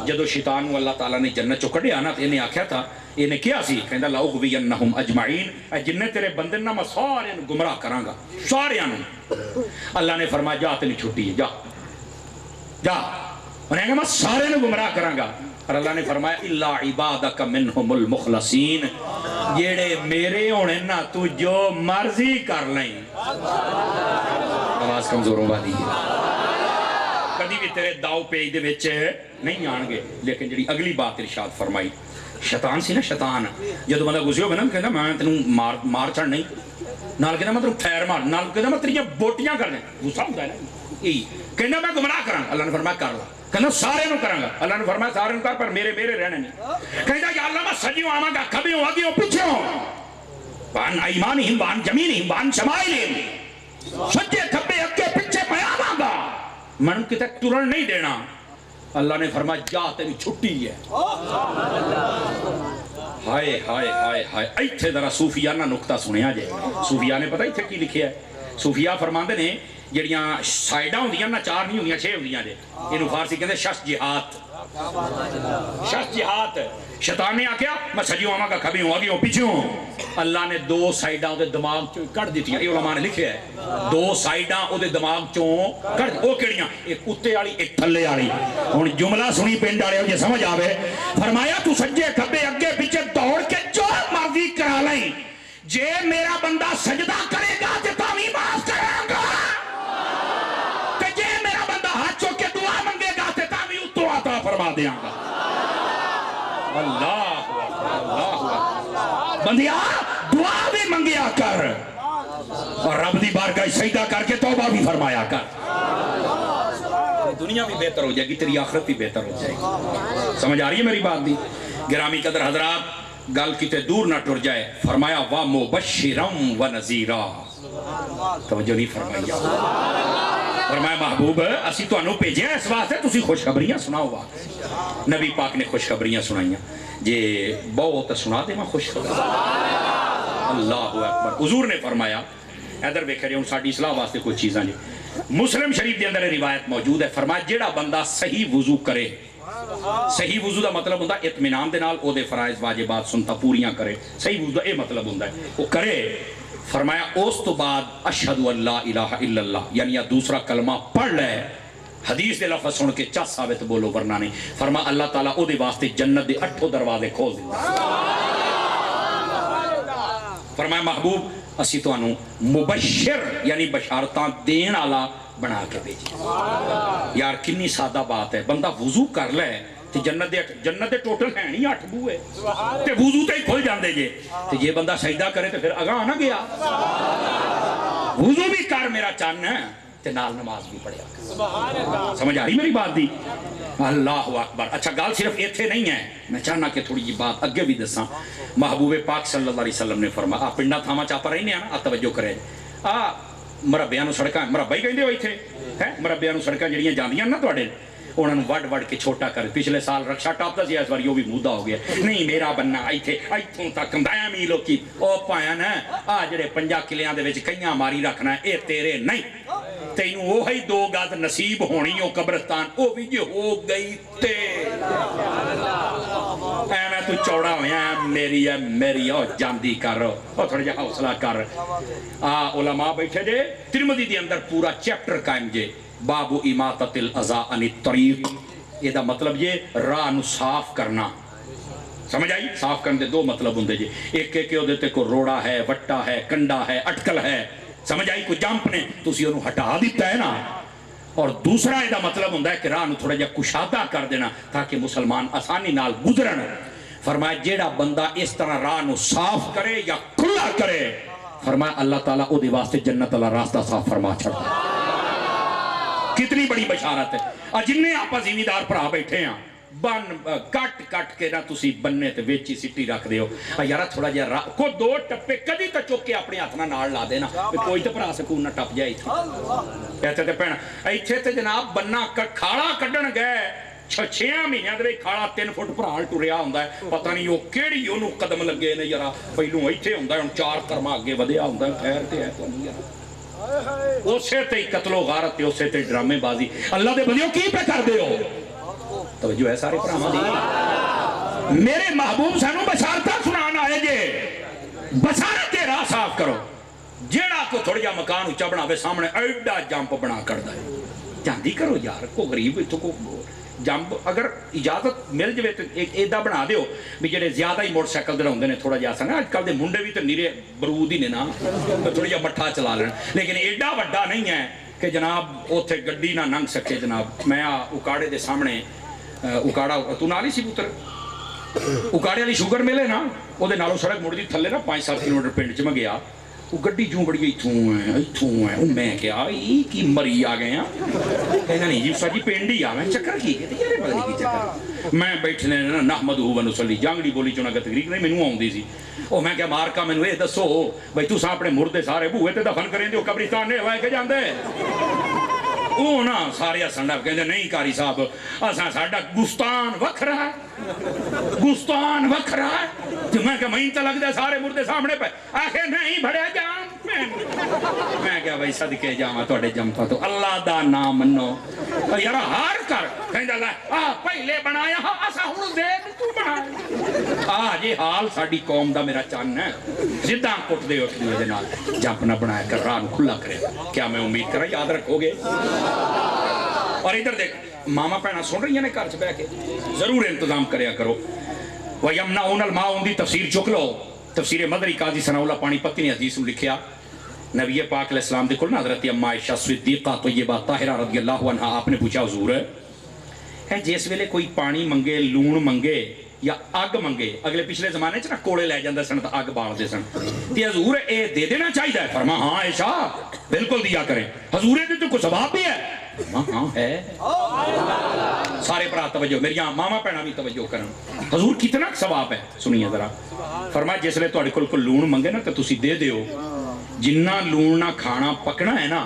جدو شیطان نو اللہ تعالیٰ نے جنت چوں کڈیا نا تے انہیں آکھیا تھا، انہیں کیا سی؟ کہندا لاغوینہم اجمعین، اے جننے تیرے بندے نا میں سارے نو گمراہ کراں گا، سارے نو. اللہ نے فرمایا جا تینوں چھٹی ہے، جا جا. انہیں کہا میں سارے نو گمراہ کراں گا. اور اللہ نے فرمایا الا عبادک منہم المخلصین، جیڑے میرے ہونے نا تو جو مرضی کر لیں. آواز کمزوروں والی ہے، کدی بھی تیرے داؤ پیج دے وچ نہیں آن گے. لیکن جڑی اگلی بات ارشاد فرمائی शैतान सी ना शैतान जो बंदा गुस्से होवे ना कहता मैं तेन मार छड़ नहीं नाल कहता मैं तेन फैर मार नाल कहता मैं तेरियां बोटियां कर दें गुस्सा होंदा है ना यही कहना मैं गुमराह करा अल्लाह ने फरमाया कर ला कहना सारे नु करांगा अल्लाह ने फरमाया सारे नु कर पर मेरे रहने नहीं कहता या अल्लाह मैं सजियों आवांगा खबियों आगियों पिछों वान ईमानिहिम वान जमीनिहिम वान शमाइलिहिम सज्जे खब्बे अगे पीछे मैं आवांगा मन किते तुरन नहीं देना अल्लाह ने फरमाया जा तेरी छुट्टी है हाय हाय हाय हाय इत्थे जरा सूफियाना नुक्ता सुनिया जे सूफिया ने पता इत्थे की लिखिया है सूफिया फरमांदे ने ਜਿਹੜੀਆਂ ਸਾਈਡਾਂ ਹੁੰਦੀਆਂ ਨਾ ਚਾਰ ਨਹੀਂ ਹੁੰਦੀਆਂ 6 ਹੁੰਦੀਆਂ ਜੇ ਇਹਨੂੰ ਫਾਰਸੀ ਕਹਿੰਦੇ ਸ਼ਸ਼ ਜਿਹਾਦ शैतान ने आख्या मैं सजियों आवांगा खबियों आगियों पिछों अल्लाह ने 2 साइडां ਉਹਦੇ ਦਿਮਾਗ ਚੋਂ ਕੱਢ ਦਿੱਤੀਆਂ ਇਹ ਉਲਮਾ ਨੇ ਲਿਖਿਆ 2 ਸਾइडां ਉਹਦੇ ਦਿਮਾਗ ਚੋਂ ਕੱਢ ਉਹ ਕਿਹੜੀਆਂ ਇੱਕ ਉੱਤੇ ਵਾਲੀ ਇੱਕ ਥੱਲੇ ਵਾਲੀ ਹੁਣ ਜੁਮਲਾ ਸੁਣੀ ਪਿੰਡ ਵਾਲਿਓ ਜੇ ਸਮਝ ਆਵੇ फरमाया तू सज्जे खब्बे अगे पीछे दौड़ के जो मर्जी करा लई जे मेरा बंदा सजदा करेगा ते तावी माफ करांगा ते जे मेरा बंदा हाथ चुक के दुआ मंगेगा ते तावी उतो आता फरमा देंगा अल्लाह बंदिया दुआ भी मंगिया कर और रब दी बारगाह सजदा करके तौबा भी फरमाया कर दुनिया भी बेहतर हो जाएगी तेरी आखिरत भी बेहतर हो जाएगी समझ आ रही है मेरी बात दी गिरामी कदर हजरात गल किते दूर ना टुर जाए फरमाया वा मुबश्शिरम व नज़ीरा तवज्जो नहीं फरमाई फरमाया महबूब असी तुहानू भेजिया इस वास्ते तुसी खुशखबरियां सुनाओ नबी पाक ने खुशखबरियां सुनाइयां जे बहुत सुना दे खुशखबरी अल्लाह अकबर हुजूर ने फरमाया इधर वेखे जी हुण साडी सलाह वास्ते कोई चीज़ां जी मुस्लिम शरीफ के अंदर रिवायत मौजूद है फरमाया जेड़ा बंदा सही वुजू करे सही वुजू का मतलब होंदा इत्मीनान दे नाल ओदे फराइज वाजिबात सुनता पूरियां करे सही वुजू का यह मतलब होंदा है वो करे फरमाया उस तो बाद अशहदु अल्ला इलाहा इल्लल्लाह यानी दूसरा कलमा पढ़ ले हदीस दे लफ्ज़ सुन के चा साबित बोलो वरना नहीं फरमा अल्लाह ताला ओदे वास्ते जन्नत दे 8 दरवाजे खोल दिंदा फरमाया महबूब असी तुहानू मुबश्शिर यानी बशारतां देण वाला बना के भेजी यार कितनी सादा बात है बंदा वुजू कर ले ते जन्नत दे टोटल है नहीं 8 बूहे ते वुजू ते ही खुल जांदे जे ते जे बंदा सजदा करे ते फिर अगां ना गया वुजू भी कर मेरा चन्न ते नाल नमाज भी पढ़िया समझ आ रही मेरी बात दी अल्लाह अकबर अच्छा गल सिर्फ इत्थे नहीं है मैं चाहना कि थोड़ी जी बात अगे भी दसा महबूबे पाक सल्लल्लाहु अलैहि वसल्लम ने फरमाया आ पिंडा थावां च आपां रहने आ ना तवज्जो करे आ मरब्बियां नूं सड़कां मरब्बा ही कहंदे हो इत्थे है मरब्बियां नूं सड़कां जिहड़ियां जांदियां ना तुहाडे उन्होंने वड़ के छोटा कर पिछले साल रक्षा टॉपदा सी इस बार वो भी मुद्दा हो गया नहीं मेरा बनना इत्थे इत्थों तक दाया मी लोकी ओ पाया ना आ जेड़े 5 किलियां दे विच कईयां मारी रखना ए तेरे नहीं तैनू ओही 2 गज नसीब होनी ओ कब्रिस्तान ओ भी जे हो गई ते ऐवें तू चौड़ा होया मेरी है मेरी ओ जांदी कर ओ थोड़ा जिहा हौसला कर आ उलमा बैठे जे तिरमिज़ी दे अंदर पूरा चैप्टर कायम जे बाबू इमाततिल अज़ा अनित तरीक ਇਹਦਾ मतलब ये राह ਨੂੰ साफ करना समझ आई साफ करने दे 2 मतलब होंगे जी एक ਉਹਦੇ ਤੇ कोई रोड़ा है वट्टा है कंडा है अटकल है समझ आई कोई जंप ने तुसी ਉਹਨੂੰ हटा दिता है ना और दूसरा ਇਹਦਾ मतलब होंगे कि राह ਨੂੰ थोड़ा जिहा कुशादा कर देना ताकि मुसलमान आसानी नाल गुजरन फरमाया जेड़ा बंदा इस तरह राह ਨੂੰ साफ करे या खुला करे फरमाया अल्लाह ताला ਉਹਦੇ वास्ते जन्नत वाला रास्ता साफ फरमा छड़दा कितनी बड़ी बशारत है जिन्ने आप जिमीदार भरा बैठे हैं बन कट के ना तुसी बन्ने ते वेची सिट्टी रख दे हो यार थोड़ा जिहा को 2 टप्पे कदी तो चुक के अपने हाथ नाल ला देना कोई तो भरा सकून ना टप जाए इत्थे ते भैन इत्थे ते जनाब बन्ना खाला कड्ढन गए 6 महीनों के खाला 3 फुट भराल टुरिया होंदा है पता नहीं वो केड़ी ओनू कदम लगे ने यार पहलू इत्थे होंदा हुण 4 कर्मा अगे वधिया होंदा खैर ते है तुहानू यार उसे ते कतलो गारत ते उसे ते ड्रामेबाजी अल्लाह दे बंदियों की पे कर दे हो तवज्जो है सारे भरावां दी मेरे महबूब सानू बशारतां सुनान आए जे बशारत दे राह साफ करो जेड़ा को थोड़ा जिहा मकान उच्चा बनावे सामने एडा जंप बना करदा है जांदी करो यार को गरीब इत्थों को जंप अगर इजाजत मिल जाए तो एक एदा बना दियो भी जेडे ज्यादा ही मोटरसाइकिल दड़ाउंदे ने थोड़ा जिहा ना अजकल दे मुंडे भी तो नीरे बरूद ही ने ना थोड़ा जिहा मट्ठा चला लेन लेकिन एडा वड्डा नहीं है कि जनाब उत्थे गड्डी ना लंघ सके जनाब मैं उकाड़े दे सामने उकाड़ा तू नाल ही सी पुत्र उकाड़े वाली शुगर मिले ना ਉਹਦੇ ਨਾਲੋਂ ਸੜਕ ਮੁੜਦੀ ਥੱਲੇ ਨਾ 5-7 ਕਿਲੋਮੀਟਰ ਪਿੰਡ 'ਚ ਮੈਂ ਗਿਆ ਉਹ ਗੱਡੀ ਜੂੰ ਬੜੀ ਇੱਥੋਂ ਹੈ ਉਹ ਮੈਂ ਕਿਹਾ ਇਹ ਕੀ ਮਰੀ ਆ ਗਏ ਆ ਕਹਿੰਦਾ ਨਹੀਂ ਜੀ ਸਾਡੀ ਪਿੰਡ ਹੀ ਆ ਮੈਂ ਚੱਕਰ ਕੀ ਕਹਿੰਦੇ ਯਾਰ ਪਤਾ ਨਹੀਂ ਕੀ ਚੱਕਰ ਮੈਂ ਬੈਠਨੇ ਨਾ ਨਹਮਦੁ ਵ ਨੁਸੱਲੀ ਜਾਂਗੜੀ ਬੋਲੀ ਚੋਂ ਨਗਤ ਤਕਰੀਰ ਨਹੀਂ ਮੈਨੂੰ ਆਉਂਦੀ ਸੀ ਉਹ ਮੈਂ ਕਿਹਾ ਮਾਰਕਾ ਮੈਨੂੰ ਇਹ ਦੱਸੋ ਬਈ ਤੁਸੀਂ ਆਪਣੇ ਮੁਰਦੇ ਸਾਰੇ ਭੂਏ ਤੇ ਦਫਨ ਕਰੇ ਦਿਓ ਕਬਰਿਸਤਾਨ ਨੇ ਲੈ ਕੇ ਜਾਂਦੇ ਉਹ ਨਾ ਸਾਰੇ ਹੱਸਣ ਲੱਗ ਕਹਿੰਦੇ ਨਹੀਂ ਕਾਰੀ ਸਾਹਿਬ ਅਸਾਂ ਸਾਡਾ ਗੁਸਤਾਨ ਵੱਖਰਾ ਹੈ ਗੁਸਤਾਨ ਵੱਖਰਾ ਹੈ ਤੇ ਮੈਂ ਕਿਹਾ ਮੈਨੂੰ ਤਾਂ ਲੱਗਦਾ ਸਾਰੇ ਮੁਰਦੇ ਸਾਹਮਣੇ ਪਏ ਆਖੇ ਨਹੀਂ ਭੜਿਆ ਜਾਮ ਮੈਂ ਕਿਹਾ ਬਈ ਸਦਕੇ ਜਾਵਾਂ ਤੁਹਾਡੇ ਜੰਮਤਾ ਤੋਂ ਅੱਲਾ ਦਾ ਨਾਮ ਮੰਨੋ ਯਾਰ ਹਾਰ ਕਰ ਕਹਿੰਦਾ ਲੈ ਆ ਪਹਿਲੇ ਬਣਾਇਆ ਅਸਾਂ ਹੁਣ ਦੇਖ ਤੂੰ ਬਣਾ ਆ ਜੇ ਹਾਲ ਸਾਡੀ ਕੌਮ ਦਾ ਮੇਰਾ ਚੰਨ ਹੈ ਜਿੱਦਾਂ ਕੁੱਟਦੇ ਉੱਠਦੇ ਉਹਦੇ ਨਾਲ ਜੰਪ ਨਾ ਬਣਾਇਆ ਕਰ ਰਾਹ ਨੂੰ ਖੁੱਲਾ ਕਰਿਆ ਕਿਆ ਮੈਂ ਉਮੀਦ ਕਰਾਂ ਯਾਦ ਰੱਖੋਗੇ और इधर देख मामा भैन सुन रही ने घर च बह के जरूर इंतजाम करया करो वयमना उनल मां उनकी तफसीर चुक लो तफसीर मदरी काजी सनाउल्लाह पानीपती ने हदीस में लिखा नबी पाक अलैहिस्सलाम दे कोल ना हज़रत अम्मा आयशा सिद्दीक़ा तय्यबा ताहिरा रज़ियल्लाहु अन्हा आपने पूछा हुजूर है जिस वेले कोई पानी मंगे लूण मंगे या अग मंगे अगले पिछले जमाने च ना कोले लै जांदे सन तां अग बालदे सन ते हजूर ए दे देना चाहिए फरमा हाँ आयशा बिल्कुल दिया करें हजूर दे तो कोई सवाब भी है हाँ है सारे भरा तवज्जो मेरी मामा भैना भी तवज्जो करन हजूर कितना सवाब है सुनिए जरा फरमाया जिसले तुहाडे कोल कोई लूण मंगे ना तो तुसी दे दिओ जिन्ना लूण ना खाना पकना है ना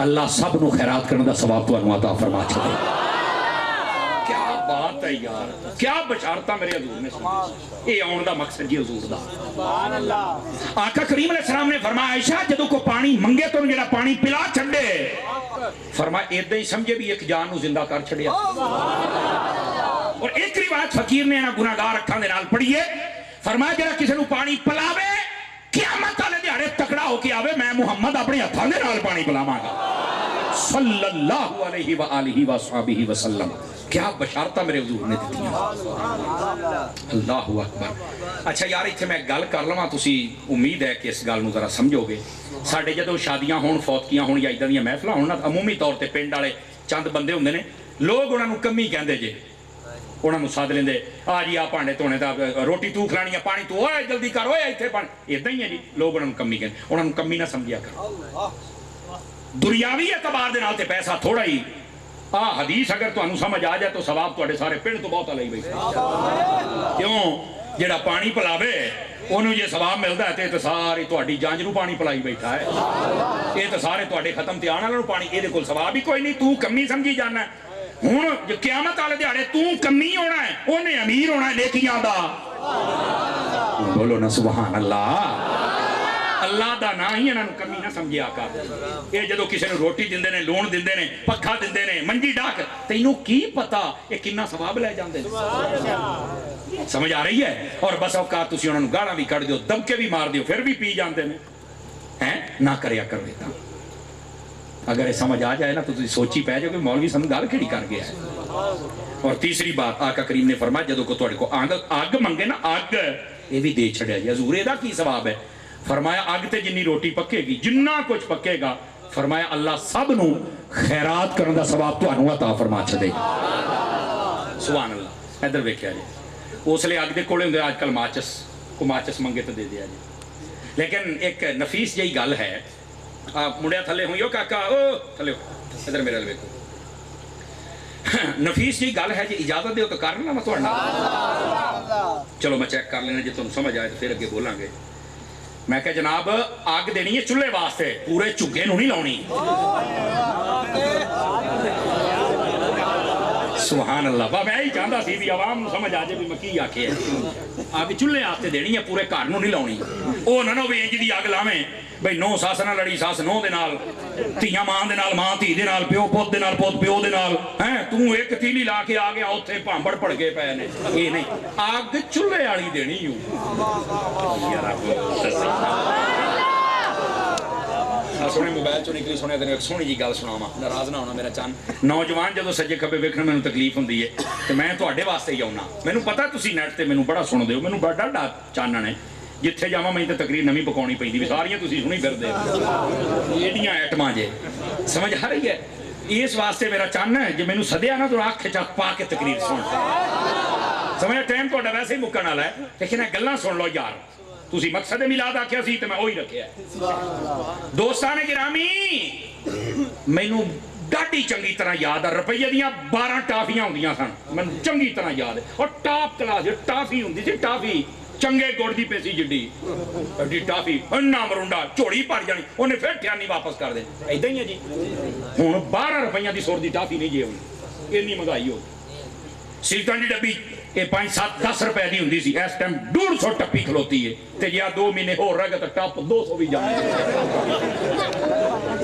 अल्लाह सब नूं खैरात करने दा सवाब तुहानूं अता फरमा छड़े क्या बात है यार क्या बशारता मेरे हजूर ने सुनी ये आउण दा मकसद जी हजूर दा सुभान अल्लाह आका करीम अलैहिस्सलाम ने फरमाया आयशा जदों कोई पानी मंगे तो जेड़ा पानी पिला छड़े फरमाया इदां ही समझे भी एक जान नूं जिंदा कर छड़िया और एक रिवायत फकीर ने ना गुनाहगार अखां दे नाल पढ़ी है फरमाया जेड़ा किसी नूं पानी पिलावे क़यामत वाले दिहाड़े तकड़ा होके आवे मैं मुहम्मद अपने हत्थां दे नाल पानी पिलावांगा सल्लल्लाहु अलैहि व आलिहि व सहाबिहि वसल्लम क्या बशारता मेरे हुजूर ने दी अल्लाहु अकबर अच्छा यार इत्थे मैं गल कर लवां तुसी उम्मीद है कि इस गल नूं जरा समझोगे साडे जदों शादियां होण फौतकियां होण या इदां दीयां महफिलां होण ना अमूमी तौर ते पिंड वाले चंद बंदे हुंदे ने लोग उन्हां नूं कमी कहंदे जे उन्हां नूं सद लेंदे आ जी आ भांडे धोने दा रोटी तू खलानी है पानी तू ओए जल्दी कर ओए इत्थे पानी इदां ही है जी लोग उन्हां नूं कमी कहंदे उन्हां नूं कमी ना समझिया कर दुनियावी एतबार दे नाल ते पैसा थोड़ा ही आ हदीस अगर तुहानू समझ आ जाए तो सवाब तुहाडे सारे पिंड तो बहुत लई बैठे क्यों जेड़ा पानी पिलावे ओनू जे सवाब मिलदा है ते सारी तुहाडी जंज नू पानी पिलाई बैठा है ये तो सारे तुहाडे खत्म ते आने वाले नू पानी इहदे कोल सवाब ही कोई नहीं तू कमी समझी जाना हुण जे क़यामत वाले दिहाड़े तू कमी होना है ओने अमीर होना है नेकियां दा बोलो ना सुभान अल्लाह अल्लाह दा ना ही इन्हां नूं कमी ना समझिया कर ये जदों किसी नूं रोटी दिंदे ने लूण दिंदे ने पक्खा दिंदे ने मंजी डाक तैनूं की पता ये किन्ना सवाब लै जांदे ने समझ आ रही है और बस औकात तुसीं उन्हां नूं गालां भी कढ दिओ दबके भी मार दिओ फिर भी पी जांदे ने हैं ना करया करो इदां अगर ये समझ आ जाए ना तो तुसीं सोची पै जाओ कि मौलवी सानूं गल किहड़ी कर गया है और तीसरी बात आका करीम ने फरमाया जदों कोई तुहाडे कोल अग मंगे ना अग ये भी दे छड़िया जी हजूर इहदा की सवाब है फरमाया अग ते जिन्नी रोटी पकेगी जिन्ना कुछ पकेगा फरमाया अल्लाह सब नूं खैरात करने दा सवाब तुहानूं अता फरमा छड़े सुभान अल्लाह इधर वेखिया जी उसले अग दे कोले हुंदे अजकल माचिस को माचिस मंगे तो दे दिया जी लेकिन एक नफीस जही गल है मुंडिया थले हुई काका ओ थले इधर मेरे वेखो नफीस जी गल है जी इजाजत दो तो कर लेना मैं तुहाडे चलो मैं चेक कर लेना जे तुहानूं समझ आए तो फिर अगे बोलांगे मैं क्या जनाब अग देनी है चूल्हे वास्ते पूरे झुग्गे नूं नहीं लाउणी सुभान अल्लाह मैं ही चाहता सी भी आवाम नूं समझ आ जाए भी मैं की आखिया अग चूल्हे वास्ते देनी है पूरे घर नूं नहीं लाउणी ओ ना भी इंज दी अग लावें बई नौ सस नाल लड़ी सस नौ दे नाल धीआं मां दे नाल मां धी दे नाल प्यो पुत दे नाल पुत प्यो दे नाल हैं तू एक तीली ला के आ गया उत्थे भांबड़ भड़के पे ने ये नहीं अग चूल्हे वाली देनी यार सोने मोबाइल चो निकली सुने तेन एक सोहनी जी गल सुनावा नाराज ना होना मेरा चंद नौजवान जो सज्जे खब्बे वेखण मैनूं तकलीफ हुंदी है ते मैं तुहाडे वास्ते ही आउणा मैनूं पता तुसीं नैट ते मैनूं बड़ा सुणदे हो मैनूं बड़ा डा चानण है जिथे जावां मैं तो तकरीर नवीं पकाउणी पैंदी भी सारियां तुसीं सुणी फिरदे एडियां आइटमां जे समझ आ रही है इस वास्ते मेरा चन्न है जे मैनूं सदिया ना तो अख च पा के तकरीर सुन ਸਮਝਿਆ ਟਾਈਮ ਤੁਹਾਡਾ ਵੈਸੇ ਹੀ ਮੁੱਕਣ ਵਾਲਾ ਹੈ ਲੇਕਿਨ ਇਹ ਗੱਲਾਂ ਸੁਣ ਲਓ ਯਾਰ ਤੁਸੀਂ ਮਕਸਦ ਮਿਲਾਦ ਆਖਿਆ ਸੀ ਤੇ ਮੈਂ ਉਹੀ ਰੱਖਿਆ ਦੋਸਤਾਂ ਨੇ ਗਿਰਾਮੀ ਮੈਨੂੰ ਡਾਢੀ ਚੰਗੀ ਤਰ੍ਹਾਂ ਯਾਦ ਆ ਰੁਪਈਏ ਦੀਆਂ 12 ਟਾਫੀਆਂ ਹੁੰਦੀਆਂ ਸਨ ਮੈਨੂੰ ਚੰਗੀ ਤਰ੍ਹਾਂ ਯਾਦ ਹੈ ਔਰ ਟਾਪ ਕਲਾਸ ਦੀ ਟਾਫੀ ਹੁੰਦੀ ਸੀ ਟਾਫੀ ਚੰਗੇ ਗੁੜ ਦੀ ਪੇਸੀ ਜਿੱਡੀ ਐਡੀ ਟਾਫੀ ਅੰਨਾ ਮਰੁੰਡਾ ਝੋਲੀ ਭਰ ਜਾਣੀ ਉਹਨੇ ਫਿਰ ਠਿਆਨੀ ਵਾਪਸ ਕਰ ਦੇ ਏਦਾਂ ਹੀ ਹੈ ਜੀ ਹੁਣ 12 ਰੁਪਈਆਂ ਦੀ ਸੁਰ ਦੀ ਟਾਫੀ ਨਹੀਂ ਜੇ ਹੋਣੀ ਇੰਨੀ ਮਹਿੰਗਾਈ ਹੋ ਸਿਲਕਾਂ ਦੀ ਡੱਬੀ ਇਹ 5-7-10 ਰੁਪਏ ਦੀ ਹੁੰਦੀ ਸੀ ਇਸ ਟਾਈਮ 150 ਟੱਪੀ ਖਲੋਤੀ ਹੈ ਤੇ ਜੇ 2 ਮਹੀਨੇ ਹੋਰ ਰਹਿ ਗਏ ਤਾਂ ਟੱਪ 200 ਵੀ ਜਾਣੀ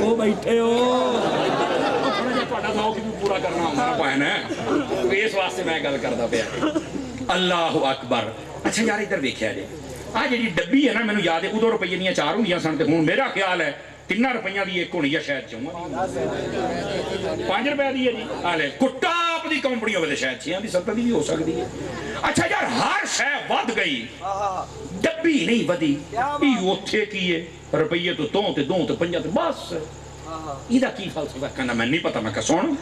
ਉਹ ਬੈਠੇ ਹੋ ਤੁਹਾਡਾ ਸੌਕ ਵੀ ਪੂਰਾ ਕਰਨਾ ਹੁੰਦਾ ਭੈਣ ਇਸ ਵਾਸਤੇ ਮੈਂ ਗੱਲ ਕਰਦਾ ਪਿਆ ਅੱਲਾਹੁ ਅਕਬਰ ਅੱਛਾ ਯਾਰ ਇੱਧਰ ਵੇਖਿਆ ਜੇ ਆ ਜਿਹੜੀ ਡੱਬੀ ਹੈ ਨਾ ਮੈਨੂੰ ਯਾਦ ਹੈ ਉਦੋਂ ਰੁਪਈਏ ਦੀਆਂ 4 ਹੁੰਦੀਆਂ ਸਨ ਤੇ ਹੁਣ ਮੇਰਾ ਖਿਆਲ ਹੈ 3 ਰੁਪਈਆਂ ਦੀ ਇੱਕ ਹੋਣੀ ਆ ਸ਼ਾਇਦ 5 ਰੁਪਏ ਦੀ ਹੈ ਜੀ ਆ ਲੈ ਕੁੱਟਾਪ ਦੀ ਕੰਪਨੀ ਹੋਵੇ ਤੇ ਸ਼ਾਇਦ 6 ਦੀ 7 ਦੀ ਵੀ ਹੋ ਸਕਦੀ ਹੈ ਅੱਛਾ ਯਾਰ ਹਰ ਸ਼ੈ ਵੱਧ ਗਈ ਡੱਬੀ ਨਹੀਂ ਵਧੀ ਇਹ ਉੱਥੇ ਕੀ ਹੈ ਰੁਪਈਏ ਤੋਂ 2 ਤੇ 2 ਤੇ 5 ਤੇ ਬਸ ਇਹਦਾ ਕੀ ਫਲਸਫਾ ਕਹਿੰਦਾ ਮੈਨੂੰ ਨਹੀਂ ਪਤਾ ਮੈਂ ਕਿਹਾ ਸੁਣ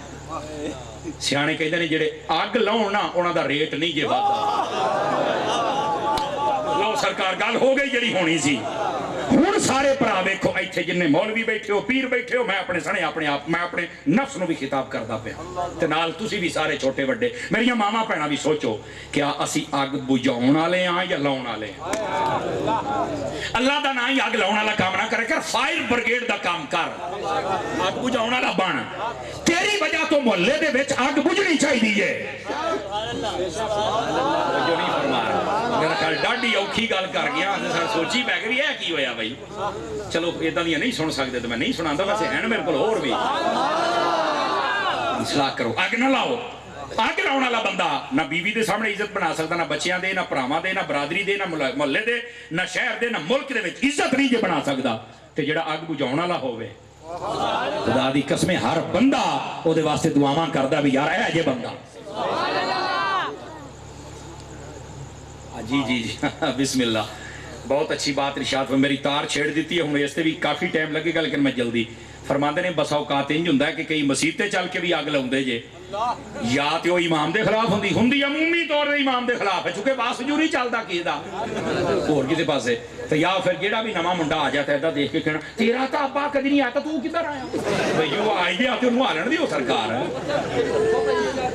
ਸਿਆਣੇ ਕਹਿੰਦੇ ਨੇ ਜਿਹੜੇ ਅੱਗ ਲਾਉਣ ਨਾ ਉਹਨਾਂ ਦਾ ਰੇਟ ਨਹੀਂ ਜੇ ਵੱਧਦਾ ਲਓ ਸਰਕਾਰ ਗੱਲ ਹੋ ਗਈ ਜਿਹੜੀ ਹੋਣੀ ਸੀ ਹੁਣ ਸਾਰੇ ਭਰਾ ਵੇਖੋ ਇੱਥੇ ਜਿੰਨੇ ਮੌਲਵੀ ਬੈਠੇ ਹੋ ਪੀਰ ਬੈਠੇ ਹੋ ਮੈਂ ਆਪਣੇ ਸਣੇ ਆਪਣੇ ਆਪ ਮੈਂ ਆਪਣੇ ਨਫਸ ਨੂੰ ਵੀ ਖਿਤਾਬ ਕਰਦਾ ਪਿਆ ਤੇ ਨਾਲ ਤੁਸੀਂ ਵੀ ਸਾਰੇ ਛੋਟੇ ਵੱਡੇ ਮੇਰੀਆਂ ਮਾਵਾਂ ਭੈਣਾਂ ਵੀ ਸੋਚੋ ਕਿ ਅਸੀਂ ਅੱਗ ਬੁਝਾਉਣ ਵਾਲੇ ਆ ਜਾਂ ਲਾਉਣ ਵਾਲੇ ਆ ਅੱਲਾਹ ਦਾ ਨਾਂ ਹੀ ਅੱਗ ਲਾਉਣ ਵਾਲਾ ਕੰਮ ਨਾ ਕਰੇ ਕਰ ਫਾਇਰ ਬ੍ਰਿਗੇਡ ਦਾ ਕੰਮ ਕਰ ਅੱਗ ਬੁਝਾਉਣ ਵਾਲਾ ਬਣ ਤੇਰੀ ਵਜ੍ਹਾ ਤੋਂ ਮੁਹੱਲੇ ਦੇ ਵਿੱਚ ਅੱਗ ਬੁਝਣੀ ਚਾਹੀਦੀ ਹੈ ਜੋ ਨਹੀਂ ਫਰਮਾ ਮੇਰਾ ਕੱਲ ਡਾਢੀ ਔਖੀ ਗੱਲ ਕਰ ਗਿਆ ਸੋਚੀ ਪੈ ਗਈ ਵੀ ਇਹ ਕੀ ਹੋਇਆ ਬਈ ਚਲੋ ਇਦਾਂ ਦੀਆਂ ਨਹੀਂ ਸੁਣ ਸਕਦੇ ਤੇ ਮੈਂ ਨਹੀਂ ਸੁਣਾਉਂਦਾ ਵੈਸੇ ਹੈ ਮੇਰੇ ਕੋਲ ਹੋਰ ਵੀ ਇਸਲਾਹ ਕਰੋ ਅੱਗ ਨਾ ਲਾਓ ਅੱਗ ਲਾਉਣ ਵਾਲਾ ਬੰਦਾ ਨਾ ਬੀਵੀ ਦੇ ਸਾਹਮਣੇ ਇੱਜ਼ਤ ਬਣਾ ਸਕਦਾ ਨਾ ਬੱਚਿਆਂ ਦੇ ਨਾ ਭਰਾਵਾਂ ਦੇ ਨਾ ਬਰਾਦਰੀ ਦੇ ਨਾ ਮੁਹੱਲੇ ਦੇ ਨਾ ਸ਼ਹਿਰ ਦੇ ਨਾ ਮੁਲਕ ਦੇ ਵਿੱਚ ਇੱਜ਼ਤ ਨਹੀਂ ਜੇ ਬਣਾ ਸਕਦਾ ਤੇ ਜਿਹੜਾ ਅੱਗ ਬੁਝਾਉਣ ਵਾਲਾ ਹੋਵੇ ਖੁਦਾ ਦੀ ਕਸਮੇ ਹਰ ਬੰਦਾ ਉਹਦੇ ਵਾਸਤੇ ਦੁਆਵਾਂ ਕਰਦਾ ਵੀ ਯਾਰ ਇਹ ਜੇ ਬੰਦਾ जी जी जी बिस्मिल्लाह बहुत अच्छी बात इरशाद में मेरी तार छेड़ दी है हूँ इस भी काफ़ी टाइम लगेगा लेकिन मैं जल्दी फरमाते ने बस औकात इंज होंगे कि कई मसीते चल के भी अग लाते जे या तो वो इमाम के खिलाफ होंगी अमूमी तौर पर इमाम के खिलाफ है चूंकि बासजूरी चलता किसी होर किसी पासे तो या फिर जेड़ा भी नवा मुंडा आ जाता है देख के कहना तेरा तो अब्बा कभी नहीं आता तू किधर आया भाई वो आई गया तो हालन दी सरकार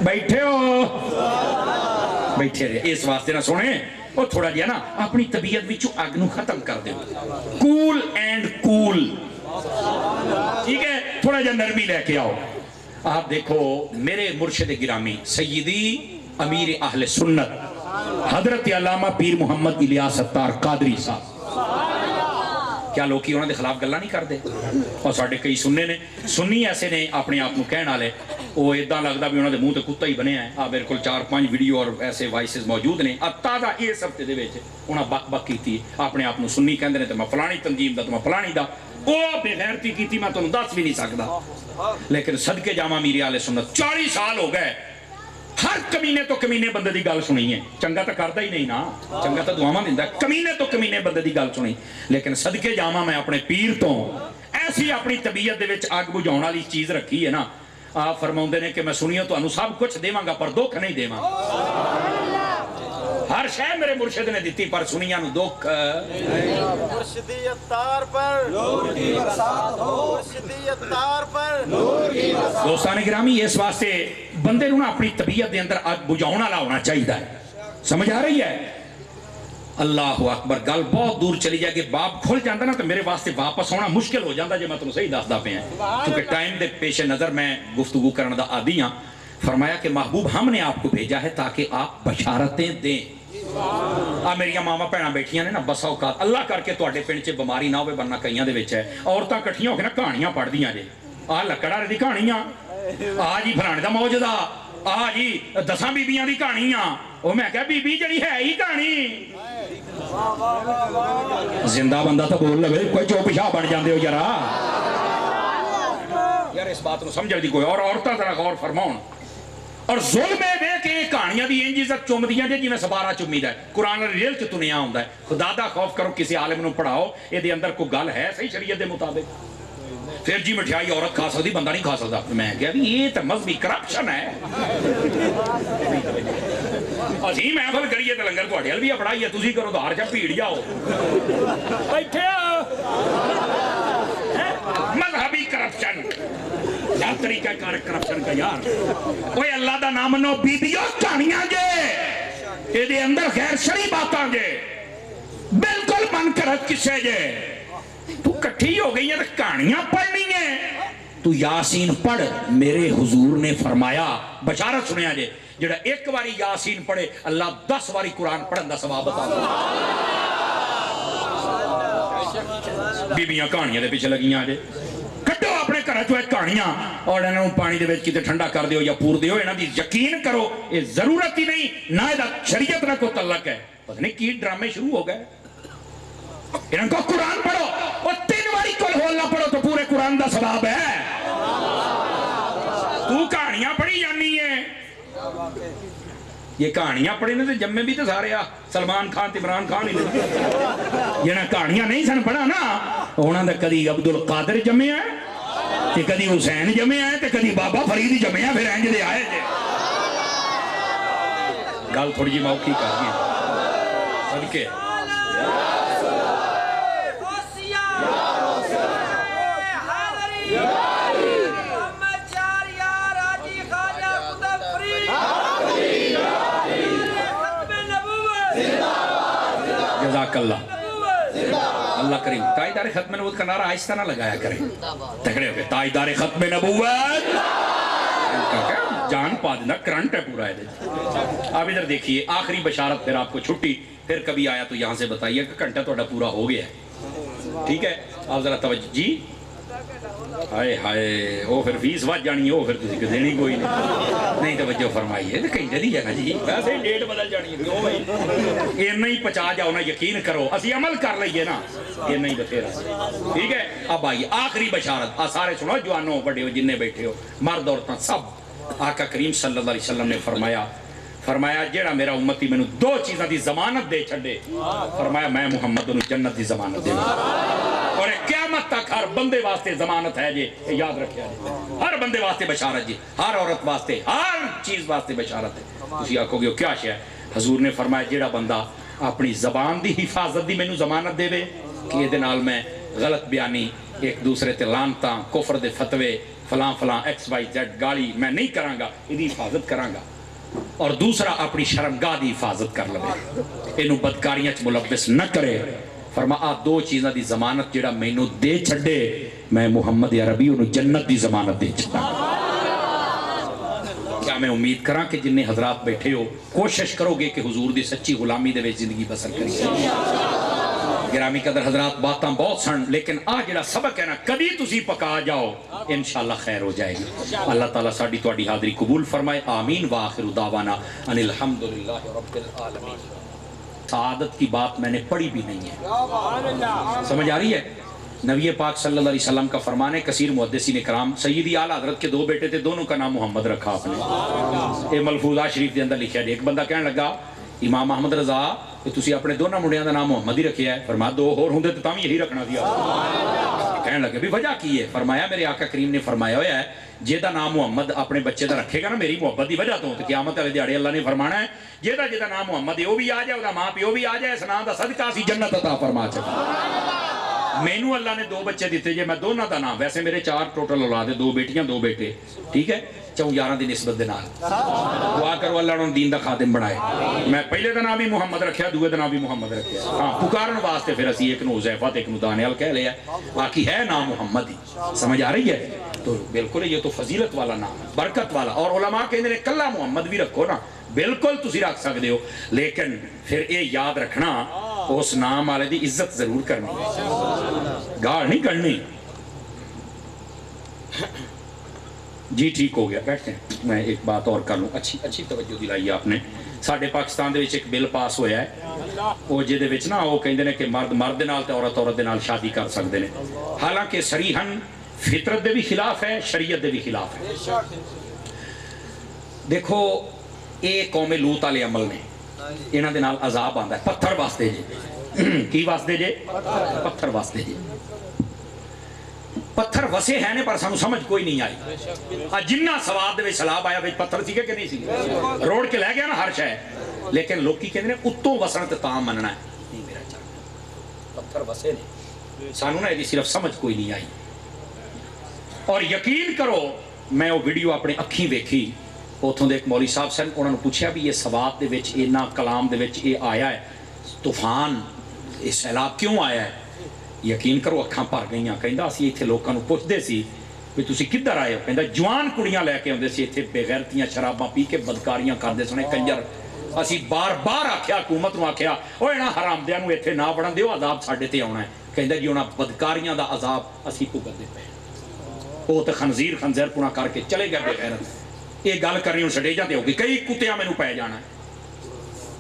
बैठे हो बैठे रहे इस वास्ते ना सुने वो थोड़ा जिहा ना अपनी तबीयत विचों अग नूं खत्म कर दो कूल एंड कूल ठीक है थोड़ा जिहा नरमी लेके आओ आप देखो मेरे मुर्शिद गिरामी सय्यदी अमीर अहले सुन्नत हजरत अल्लामा पीर मुहम्मद इलियास सत्तार कादरी साहब क्या लोग उन्होंने खिलाफ गल्लां नहीं करते और साढ़े कई सुन्ने ने सुन्नी ऐसे ने अपने आप को कहने वाले वो इदा लगता भी उन्होंने मुंह तो कुत्ता ही बनया है आ मेरे को 4-5 वीडियो और ऐसे वॉइसिस मौजूद ने ताज़ा इस हफ्ते के उन्हें बक बक की अपने आप को सुन्नी कहते हैं तो मैं फलानी तंजीम का तो मैं फलानी का वो बेगैरती की मैं तुम्हें दस भी नहीं सकता लेकिन सदके जावा मीरे आले सुन्नत 40 साल हो गए हर कमीने तो कमीने बंदे की गल सुनी है चंगा तो करता ही नहीं ना चंगा तो दुआवां दिंदा कमीने तो कमीने बंदे की गल सुनी लेकिन सदके जावा मैं अपने पीर तो ऐसी अपनी तबीयत दे विच अग बुझाउण वाली चीज़ रखी है ना आप फरमाउंदे ने कि मैं सुनियो तुहानू सब कुछ देवांगा पर दुख नहीं देवांगा हर शय मेरे मुर्शिद ने दी पर सुनिया नू दुख दोस्तान गिरामी इस वास्ते बंदे नू ना अपनी तबीयत दे अंदर अग बुझाउण वाला होना चाहिए समझ आ रही है अल्लाह अकबर गल बहुत दूर चली जाए कि बाप खुल जाता ना तो मेरे वास्ते वापस होना मुश्किल हो जाता जो मैं तुम्हें सही दसदा पिया क्योंकि टाइम के पेश नज़र मैं गुफ्तगू करने का आदी हाँ फरमाया कि महबूब हमने आपको भेजा है ताकि आप बशारतें दें आ मेरिया मावा भैन बैठिया ने ना बसा औकात अल्लाह करके तुहाडे पिंड च बीमारी ना हो बनना कईयां दे विच है औरतां इकट्ठियां होके ना कहानियां पढ़दियां जे आ लकड़ा दी कहानियां आ जी फलाने दा मौजदा आ जी 10 बीबियां दी कहानियां ओ मैं क्या बीबी जड़ी है ही कहानी जिंदा बंदा तो बोल लवे कोई चुप छा बन जाते हो जरा यार इस बात को समझ दी कोई और औरतां जरा गौर फरमाउण और जुल्म है कि कहानियां दी इंज इज्जत चुमदियां जे जिवें सबारा चुमीदा है कुरान रेल च तुनिया हुंदा है खुदा दा खौफ करो किसी आलिम नूं पढ़ाओ इहदे अंदर कोई गल है सही शरीयत दे मुताबिक फिर जी मिठाई औरत खा सकती बंदा नहीं खा सकता मैं क्या भी ये तो मजहबी करप्शन है ਅਸੀਂ ਮਹਿਫਲ ਕਰੀਏ ਤੇ ਲੰਗਰ ਤੁਹਾਡੇ ਵੱਲ ਵੀ ਫੜਾਈਏ, ਤੁਸੀਂ ਕਰੋ ਧਾਰ ਜਾਂ ਭੀੜ ਜਾਓ ਬੈਠੇ मजहबी करप्शन क्या तरीका कार करप्शन का यार। ओए अल्लाह दा नाम नो बीबियों कहानियां जे ਇਹਦੇ ਅੰਦਰ ਖੈਰ ਸ਼ਰੀ ਬਾਤਾਂ ਜੇ ਬਿਲਕੁਲ ਮਨ ਕਰਤ ਕਿਸੇ ਜੇ ਤੂੰ ਇਕੱਠੀ ਹੋ ਗਈ ਹੈ ਤੇ ਕਹਾਣੀਆਂ ਪੜ੍ਹਨੀ ਹੈ ਤੂੰ ਯਾਸੀਨ ਪੜ੍ਹ। ਮੇਰੇ हुजूर ने फरमाया बशारत सुनिया जे ਜਿਹੜਾ ਇੱਕ ਵਾਰੀ ਯਾਸੀਨ ਪੜ੍ਹੇ ਅੱਲਾਹ 10 ਵਾਰੀ ਕੁਰਾਨ ਪੜ੍ਹਨ ਦਾ ਸਵਾਬ ਬਤਾਉਂਦਾ। ਬੀਬੀਆਂ ਕਹਾਣੀਆਂ ਦੇ ਪਿੱਛੇ ਲੱਗੀਆਂ ਜੇ ਕੱਢੋ ਆਪਣੇ ਘਰਾਂ ਚੋਂ ਇਹ ਕਹਾਣੀਆਂ ਔਰ ਇਹਨਾਂ ਨੂੰ ਪਾਣੀ ਦੇ ਵਿੱਚ ਕਿਤੇ ਠੰਡਾ ਕਰ ਦਿਓ ਜਾਂ ਪੂਰ ਦਿਓ। ਇਹਨਾਂ ਦੀ ਯਕੀਨ ਕਰੋ ਇਹ ਜ਼ਰੂਰਤ ਹੀ ਨਹੀਂ ਨਾ ਇਹਦਾ ਸ਼ਰੀਅਤ ਨਾਲ ਕੋਈ ਤਲਕ ਹੈ। ਪਤਾ ਨਹੀਂ ਕੀ ਡਰਾਮੇ ਸ਼ੁਰੂ ਹੋ ਗਏ। ਇਹਨਾਂ को कुरान पढ़ो और 3 बारी कुल होल ना पढ़ो तो पूरे कुरान का सवाब है। तू कहानियां पढ़ी जानी है। ये कहानियां पढ़े ने तो जम्मे भी तो सारे आ सलमान खान इमरान खान ही जिन्हें कहानियां नहीं सन पढ़ा ना उन्होंने कदी अब्दुल कादिर जमे है ते कदी हुसैन जमे है ते कदी बाबा फरीद जमे है। फिर इंज दे आए थे गल थोड़ी जी मौखी कर दी सदके अल्लाह करीम ताजदार खत्म नबूवत का नारा आहिस्ता ना लगाया करें। तगड़े हो गए ताजदार खत्म नबूवत जान पा देना करंट है पूरा। आप इधर देखिए आखिरी बशारत फिर आपको छुट्टी फिर कभी आया तो यहाँ से बताइए कि घंटा थोड़ा पूरा हो गया है। ठीक है आप जरा तवज्जो जी। हाय हाय वो फिर फीस वध जानी है वो फिर तुझे देनी कोई नहीं तवज्जो फरमाइए कहीं दी है ना जी वैसे डेट बदल जानी है क्यों भाई इन्ना ही पचा जाओ ना यकीन करो असी अमल कर लीए ना इन्ना ही बथेरा। ठीक है अब आइए आखिरी बशारत आ सारे सुनो जवानों बड़े हो जिन्ने बैठे हो मर्द औरतां सब। आका करीम सल्लल्लाहु अलैहि वसल्लम ने फरमाया जेड़ा मेरा उम्मती मैनू 2 चीज़ों की जमानत दे छड़े फरमाया मैं मुहम्मद नूं जन्नत की जमानत देना। और क़यामत तक हर बंदे वास्ते जमानत है जी याद रखिए हर बंदे वास्ते बशारत जी हर औरत वास्ते हर चीज़ वास्ते बशारत है। तुसीं आखोगे क्या शे हजूर ने फरमाया जेड़ा बंदा अपनी जबान की हिफाजत की मैनू जमानत देवे कि इहदे नाल मैं गलत बयानी एक दूसरे ते लानतां कुफर दे फतवे फलां फलां XYZ गाली मैं नहीं करांगा इहदी हिफाजत करांगा। और दूसरा अपनी शर्मगाह की हिफाजत कर लवे इनू बदकारियां च मुलव्वस न करे। फरमा आ 2 चीज़ों की जमानत जेड़ा मैनू दे छड़े मैं मुहम्मद अरबी उन्हें जन्नत की जमानत दे छड़ा। क्या मैं उम्मीद करा कि जिन्हें हजरात बैठे हो कोशिश करोगे कि हुजूर की सच्ची गुलामी दे विच जिंदगी बसर करिए। गिरामी कदर हजरात बातां बहुत सन लेकिन आ जिहड़ा सबक है ना कभी तुसी पका जाओ इंशाअल्लाह खैर हो जाएगी। अल्लाह ताला साडी तुहाडी हाज़री कबूल फरमाए आमीन व आखिरु दावाना अनिल हम्दुलिल्लाहि रब्बिल आलमीन। सआदत की बात मैंने पढ़ी भी नहीं है समझ आ रही है। नबी पाक सल्लल्लाहु अलैहि वसल्लम का फरमान है कसीर मुहद्दिसीन इकराम सय्यदी आला हज़रत के 2 बेटे थे दोनों का नाम मोहम्मद रखा आपने। ये मलफूजा शरीफ के अंदर लिखा है। एक बंदा कहने लगा इमाम अहमद रजा तुसी अपने दोनों मुंडियां का नाम मोहम्मद ही रखिया है। फरमाया 2 होर होंदे तो यही रखना दिया। कहने लगे भी वजह की है फरमाया मेरे आका करीम ने फरमाया होया है जेदा नाम मुहम्मद अपने बच्चे का रखेगा ना मेरी मुहब्बत की वजह तो क़यामत वाले दिहाड़े अल्लाह ने फरमाना है जेदा जेदा नाम मुहम्मद है वो भी आ जाए उसका मां प्यो भी आ जाए इस नाम का सदका असीं जन्नत अता फरमा छड्डी। मैनू अल्लाह ने 2 बच्चे दिते जे मैं दोनों का नाम वैसे मेरे 4 टोटल औलाद है 2 बेटियां 2 बेटे ठीक है 4 की निस्बत दे नाल दुआ करो अल्लाह उन्होंने दीन का खादिम बनाए। मैं पहले का नाम भी मुहम्मद रखा दूए का नाम भी मुहम्मद रखा हाँ पुकारन वास्ते फिर असी एक नूं हुज़ैफा ते एक नूं दानियाल कह लिया बाकी है नाम मुहम्मद ही। समझ आ रही है तो बिल्कुल ये तो फजीलत वाला नाम है बरकत वाला। और उलमा कहते हैं कल्ला मुहम्मद भी रखो ना बिल्कुल तुसी रख सकते हो लेकिन फिर ये याद रखना उस नाम वाले की इज्जत जरूर करनी गाल नहीं करनी। जी ठीक हो गया बैठते हैं। मैं एक बात और कर लूँ अच्छी तवज्जो दिलाई आपने। साडे पाकिस्तान दे विच एक बिल पास होया है वो जिहदे विच ना वो कहंदे ने कि मर्द मर्द दे नाल ते औरत औरत दे नाल शादी कर सकते हैं। हालांकि सरीहन फितरत दे भी खिलाफ है शरीयत दे भी खिलाफ है। देखो ये कौमे लूत वाले अमल ने इन्हां दे नाल अजाब आंदा है पत्थर वास्ते जे की वास्ते जे पत्थर वास्ते जे पत्थर वसे है ने पर सानू समझ कोई नहीं आई। जिन्ना सवाद दे विच सलाब आया विच पत्थर सीगे कि नहीं सीगे रोड के लै गया ना हर शय لیکن لوکی کہتے ہیں اتوں وسن تے تاں مننا ہے نہیں میرا چاہتا پتھر وسے نے سانو نا یہ صرف سمجھ کوئی نہیں آئی اور یقین کرو میں وہ ویڈیو اپنے اکھیں ویکھی اتوں دے ایک مولوی صاحب سن انہوں نے پوچھا بھی یہ سوات دے وچ اینا کلام دے وچ یہ آیا ہے طوفان یہ سیلاب کیوں آیا ہے یقین کرو اکھاں بھر گئیاں کہندا اسی ایتھے لوکاں نو پوچھدے سی بھی تسی کدھر آئے ہو کہندا جوان کڑیاں لے کے آندے سی ایتھے بےغیرتیاں شراباں پی کے بدکاریاں کردے سنے کنجر اسی بار بار آکھیا حکومت نو آکھیا او انہاں حرامدیاں نو ایتھے نہ بڑھن دیو عذاب ساڈے تے آونا ہے کہندا جی انہاں بدکاریاں دا عذاب اسی بھگتدے پئے او تے خنزیر پونا کر کے چلے گئے بےغیرت یہ گل کرنی ہوں سٹیجاں تے ہوگی کئی کتیاں مینوں پے جانا ہے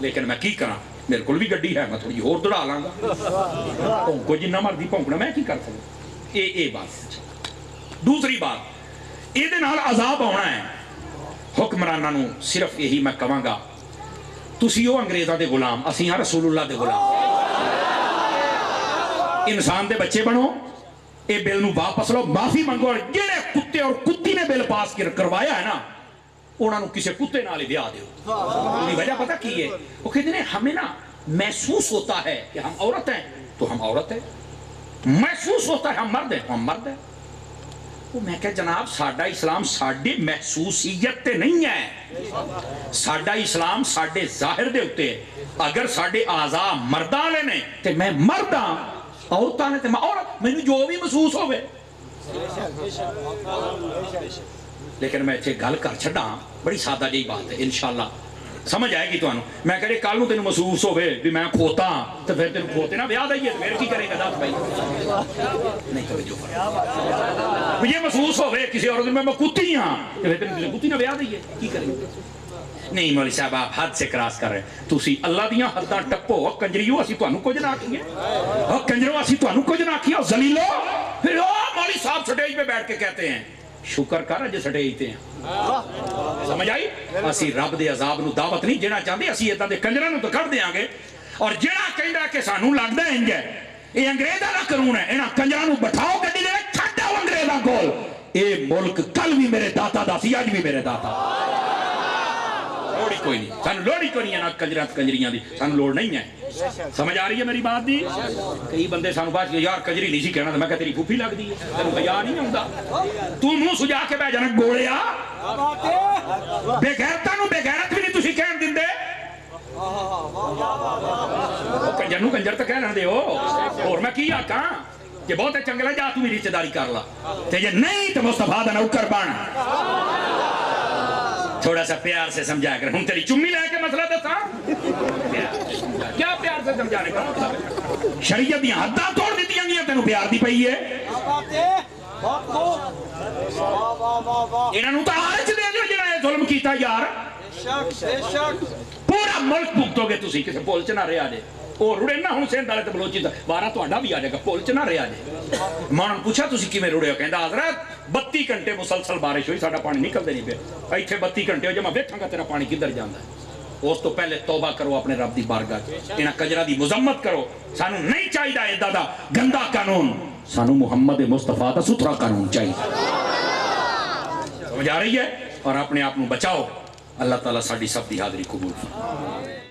لیکن میں کی کراں میرے کول بھی گڈی ہے میں تھوڑی ہور دوڑا لاں گا کو جنہ مرضی بھونکنا میں کی کر سکوں یہ بات دوسری بات یہ عذاب آنا ہے حکمراناں نوں صرف یہی میں کہاں گا تسی ہو انگریزاں دے غلام اسی ہاں رسول اللہ دے غلام انسان دے بچے بنو اے بل نو واپس لو معافی منگو اور جڑے کتے اور کتی نے بل پاس کروایا ہے نا انہوں نے کسی کتے نال بیاہ دیو انہی وجہ پتہ کی ہے وہ کہتے ہیں ہمیں نا محسوس ہوتا ہے کہ ہم عورت ہیں تو ہم عورت ہیں محسوس ہوتا ہے ہم مرد ہیں تو ہم مرد ہیں وہ میں کہ جناب ساڈا اسلام ساڈی محسوسیت تے نہیں ہے ساڈا اسلام ساڈے ظاہر دے ہوتے ہے اگر ساڈے اعضاء مرداں لے نے تے میں مرد ہاں عورتاں نے تے میں عورت میں جو بھی محسوس ہوئے لیکن میں اتنے گل کر چھڈا بڑی سادہ جی بات ہے انشاءاللہ سمجھ آئے گی تو میں کہے کل نو تینوں محسوس ہوئے بھی میں کھوتا تو پھر تینوں کھوتے نہ بیاہ دائیے پھر کی کرے گا دس بھائی نہیں توجہ فرمائیں یہ محسوس ہوئے کسی اور دن میں کتی ہاں تو پھر تینوں کتی نہ بیاہ دائیے کی کرے گا نہیں مولوی صاحب آپ حد سے کراس کر رہے ہیں تسی اللہ دیاں حداں ٹپو کنجریو اسی تانوں کچھ نہ آکھیے کنجرو اسی تانوں کچھ نہ آکھیے ذلیلو پھر او مولوی صاحب سٹیج پہ بیٹھ کے کہتے ہیں شکر کر اج سٹیج تے ہیں سمجھ آئی اسی رب دے عذاب نو دعوت نہیں دینا چاہندے اسی اداں دے کنجراں نو تو کڈ دیاں گے اور جڑا کہندا کہ سانوں لگدا انج ہے یہ انگریزاں دا قانون ہے انہاں کنجراں نو بٹھاؤ گڈی دے چھڈ آؤ انگریزاں کول اے ملک کل بھی میرے داتا دا سی اج بھی میرے داتا لوڑ کوئی نہیں سانوں لوڑ کوئی نہیں ہے نا کنجراں کنجریاں دی سانوں لوڑ نہیں ہے سمجھ آ رہی ہے میری بات دی کئی بندے سانوں بات یار کنجری نہیں سی کہنا میں کہ تیری پھوپھی لگ دی ہے تینوں حیا نہیں ہوندا تو منہ سجا کے بہ جانا گولیا بے غیرتاں نوں بے غیرت بھی نہیں تسی کہن دیندے کنجر نوں کنجر تے کہن دے ہو اور میں کی آکھاں کہ بہت چنگا ہے جا تو میری رشتہ داری کر لا تے جے نہیں تے مصطفیٰ دا نوکر بن تھوڑا سا پیار سے سمجھا کر ہوں تیری چمی لے کے مسئلہ دساں کیا پیار سے سمجھانے کا مطلب شریعت دی حداں توڑ دتیاں گیاں تینوں پیار دی پئی ہے انہاں نوں تا آج دے دیو جڑا اے ظلم کیتا یار پورا ملک بھگتو گے تسی کسے پول چ نہ رہیا جے او رڑے نہ ہن سندھ والے تے بلوچی وارا تہاڈا بھی آ جائے گا پول چ نہ رہیا جے میں نے پوچھا تسی کیویں رڑے ہو کہندا حضرت 32 گھنٹے مسلسل بارش ہوئی ساڈا پانی نکلدے نہیں پیا ایتھے 32 گھنٹے ہو جے میں ویکھاں گا تیرا پانی کدھر جاندا ہے اس تو پہلے توبہ کرو اپنے رب دی بارگاہ انہاں کنجراں دی مذمت کرو سانوں نہیں چاہیے ادا دا گندا قانون سانوں محمد مصطفیٰ دا ستھرا قانون چاہیے سمجھ آ رہی ہے اور اپنے آپ نو بچاؤ اللہ تعالیٰ ساڈی سب دی حاضری قبول فرمائے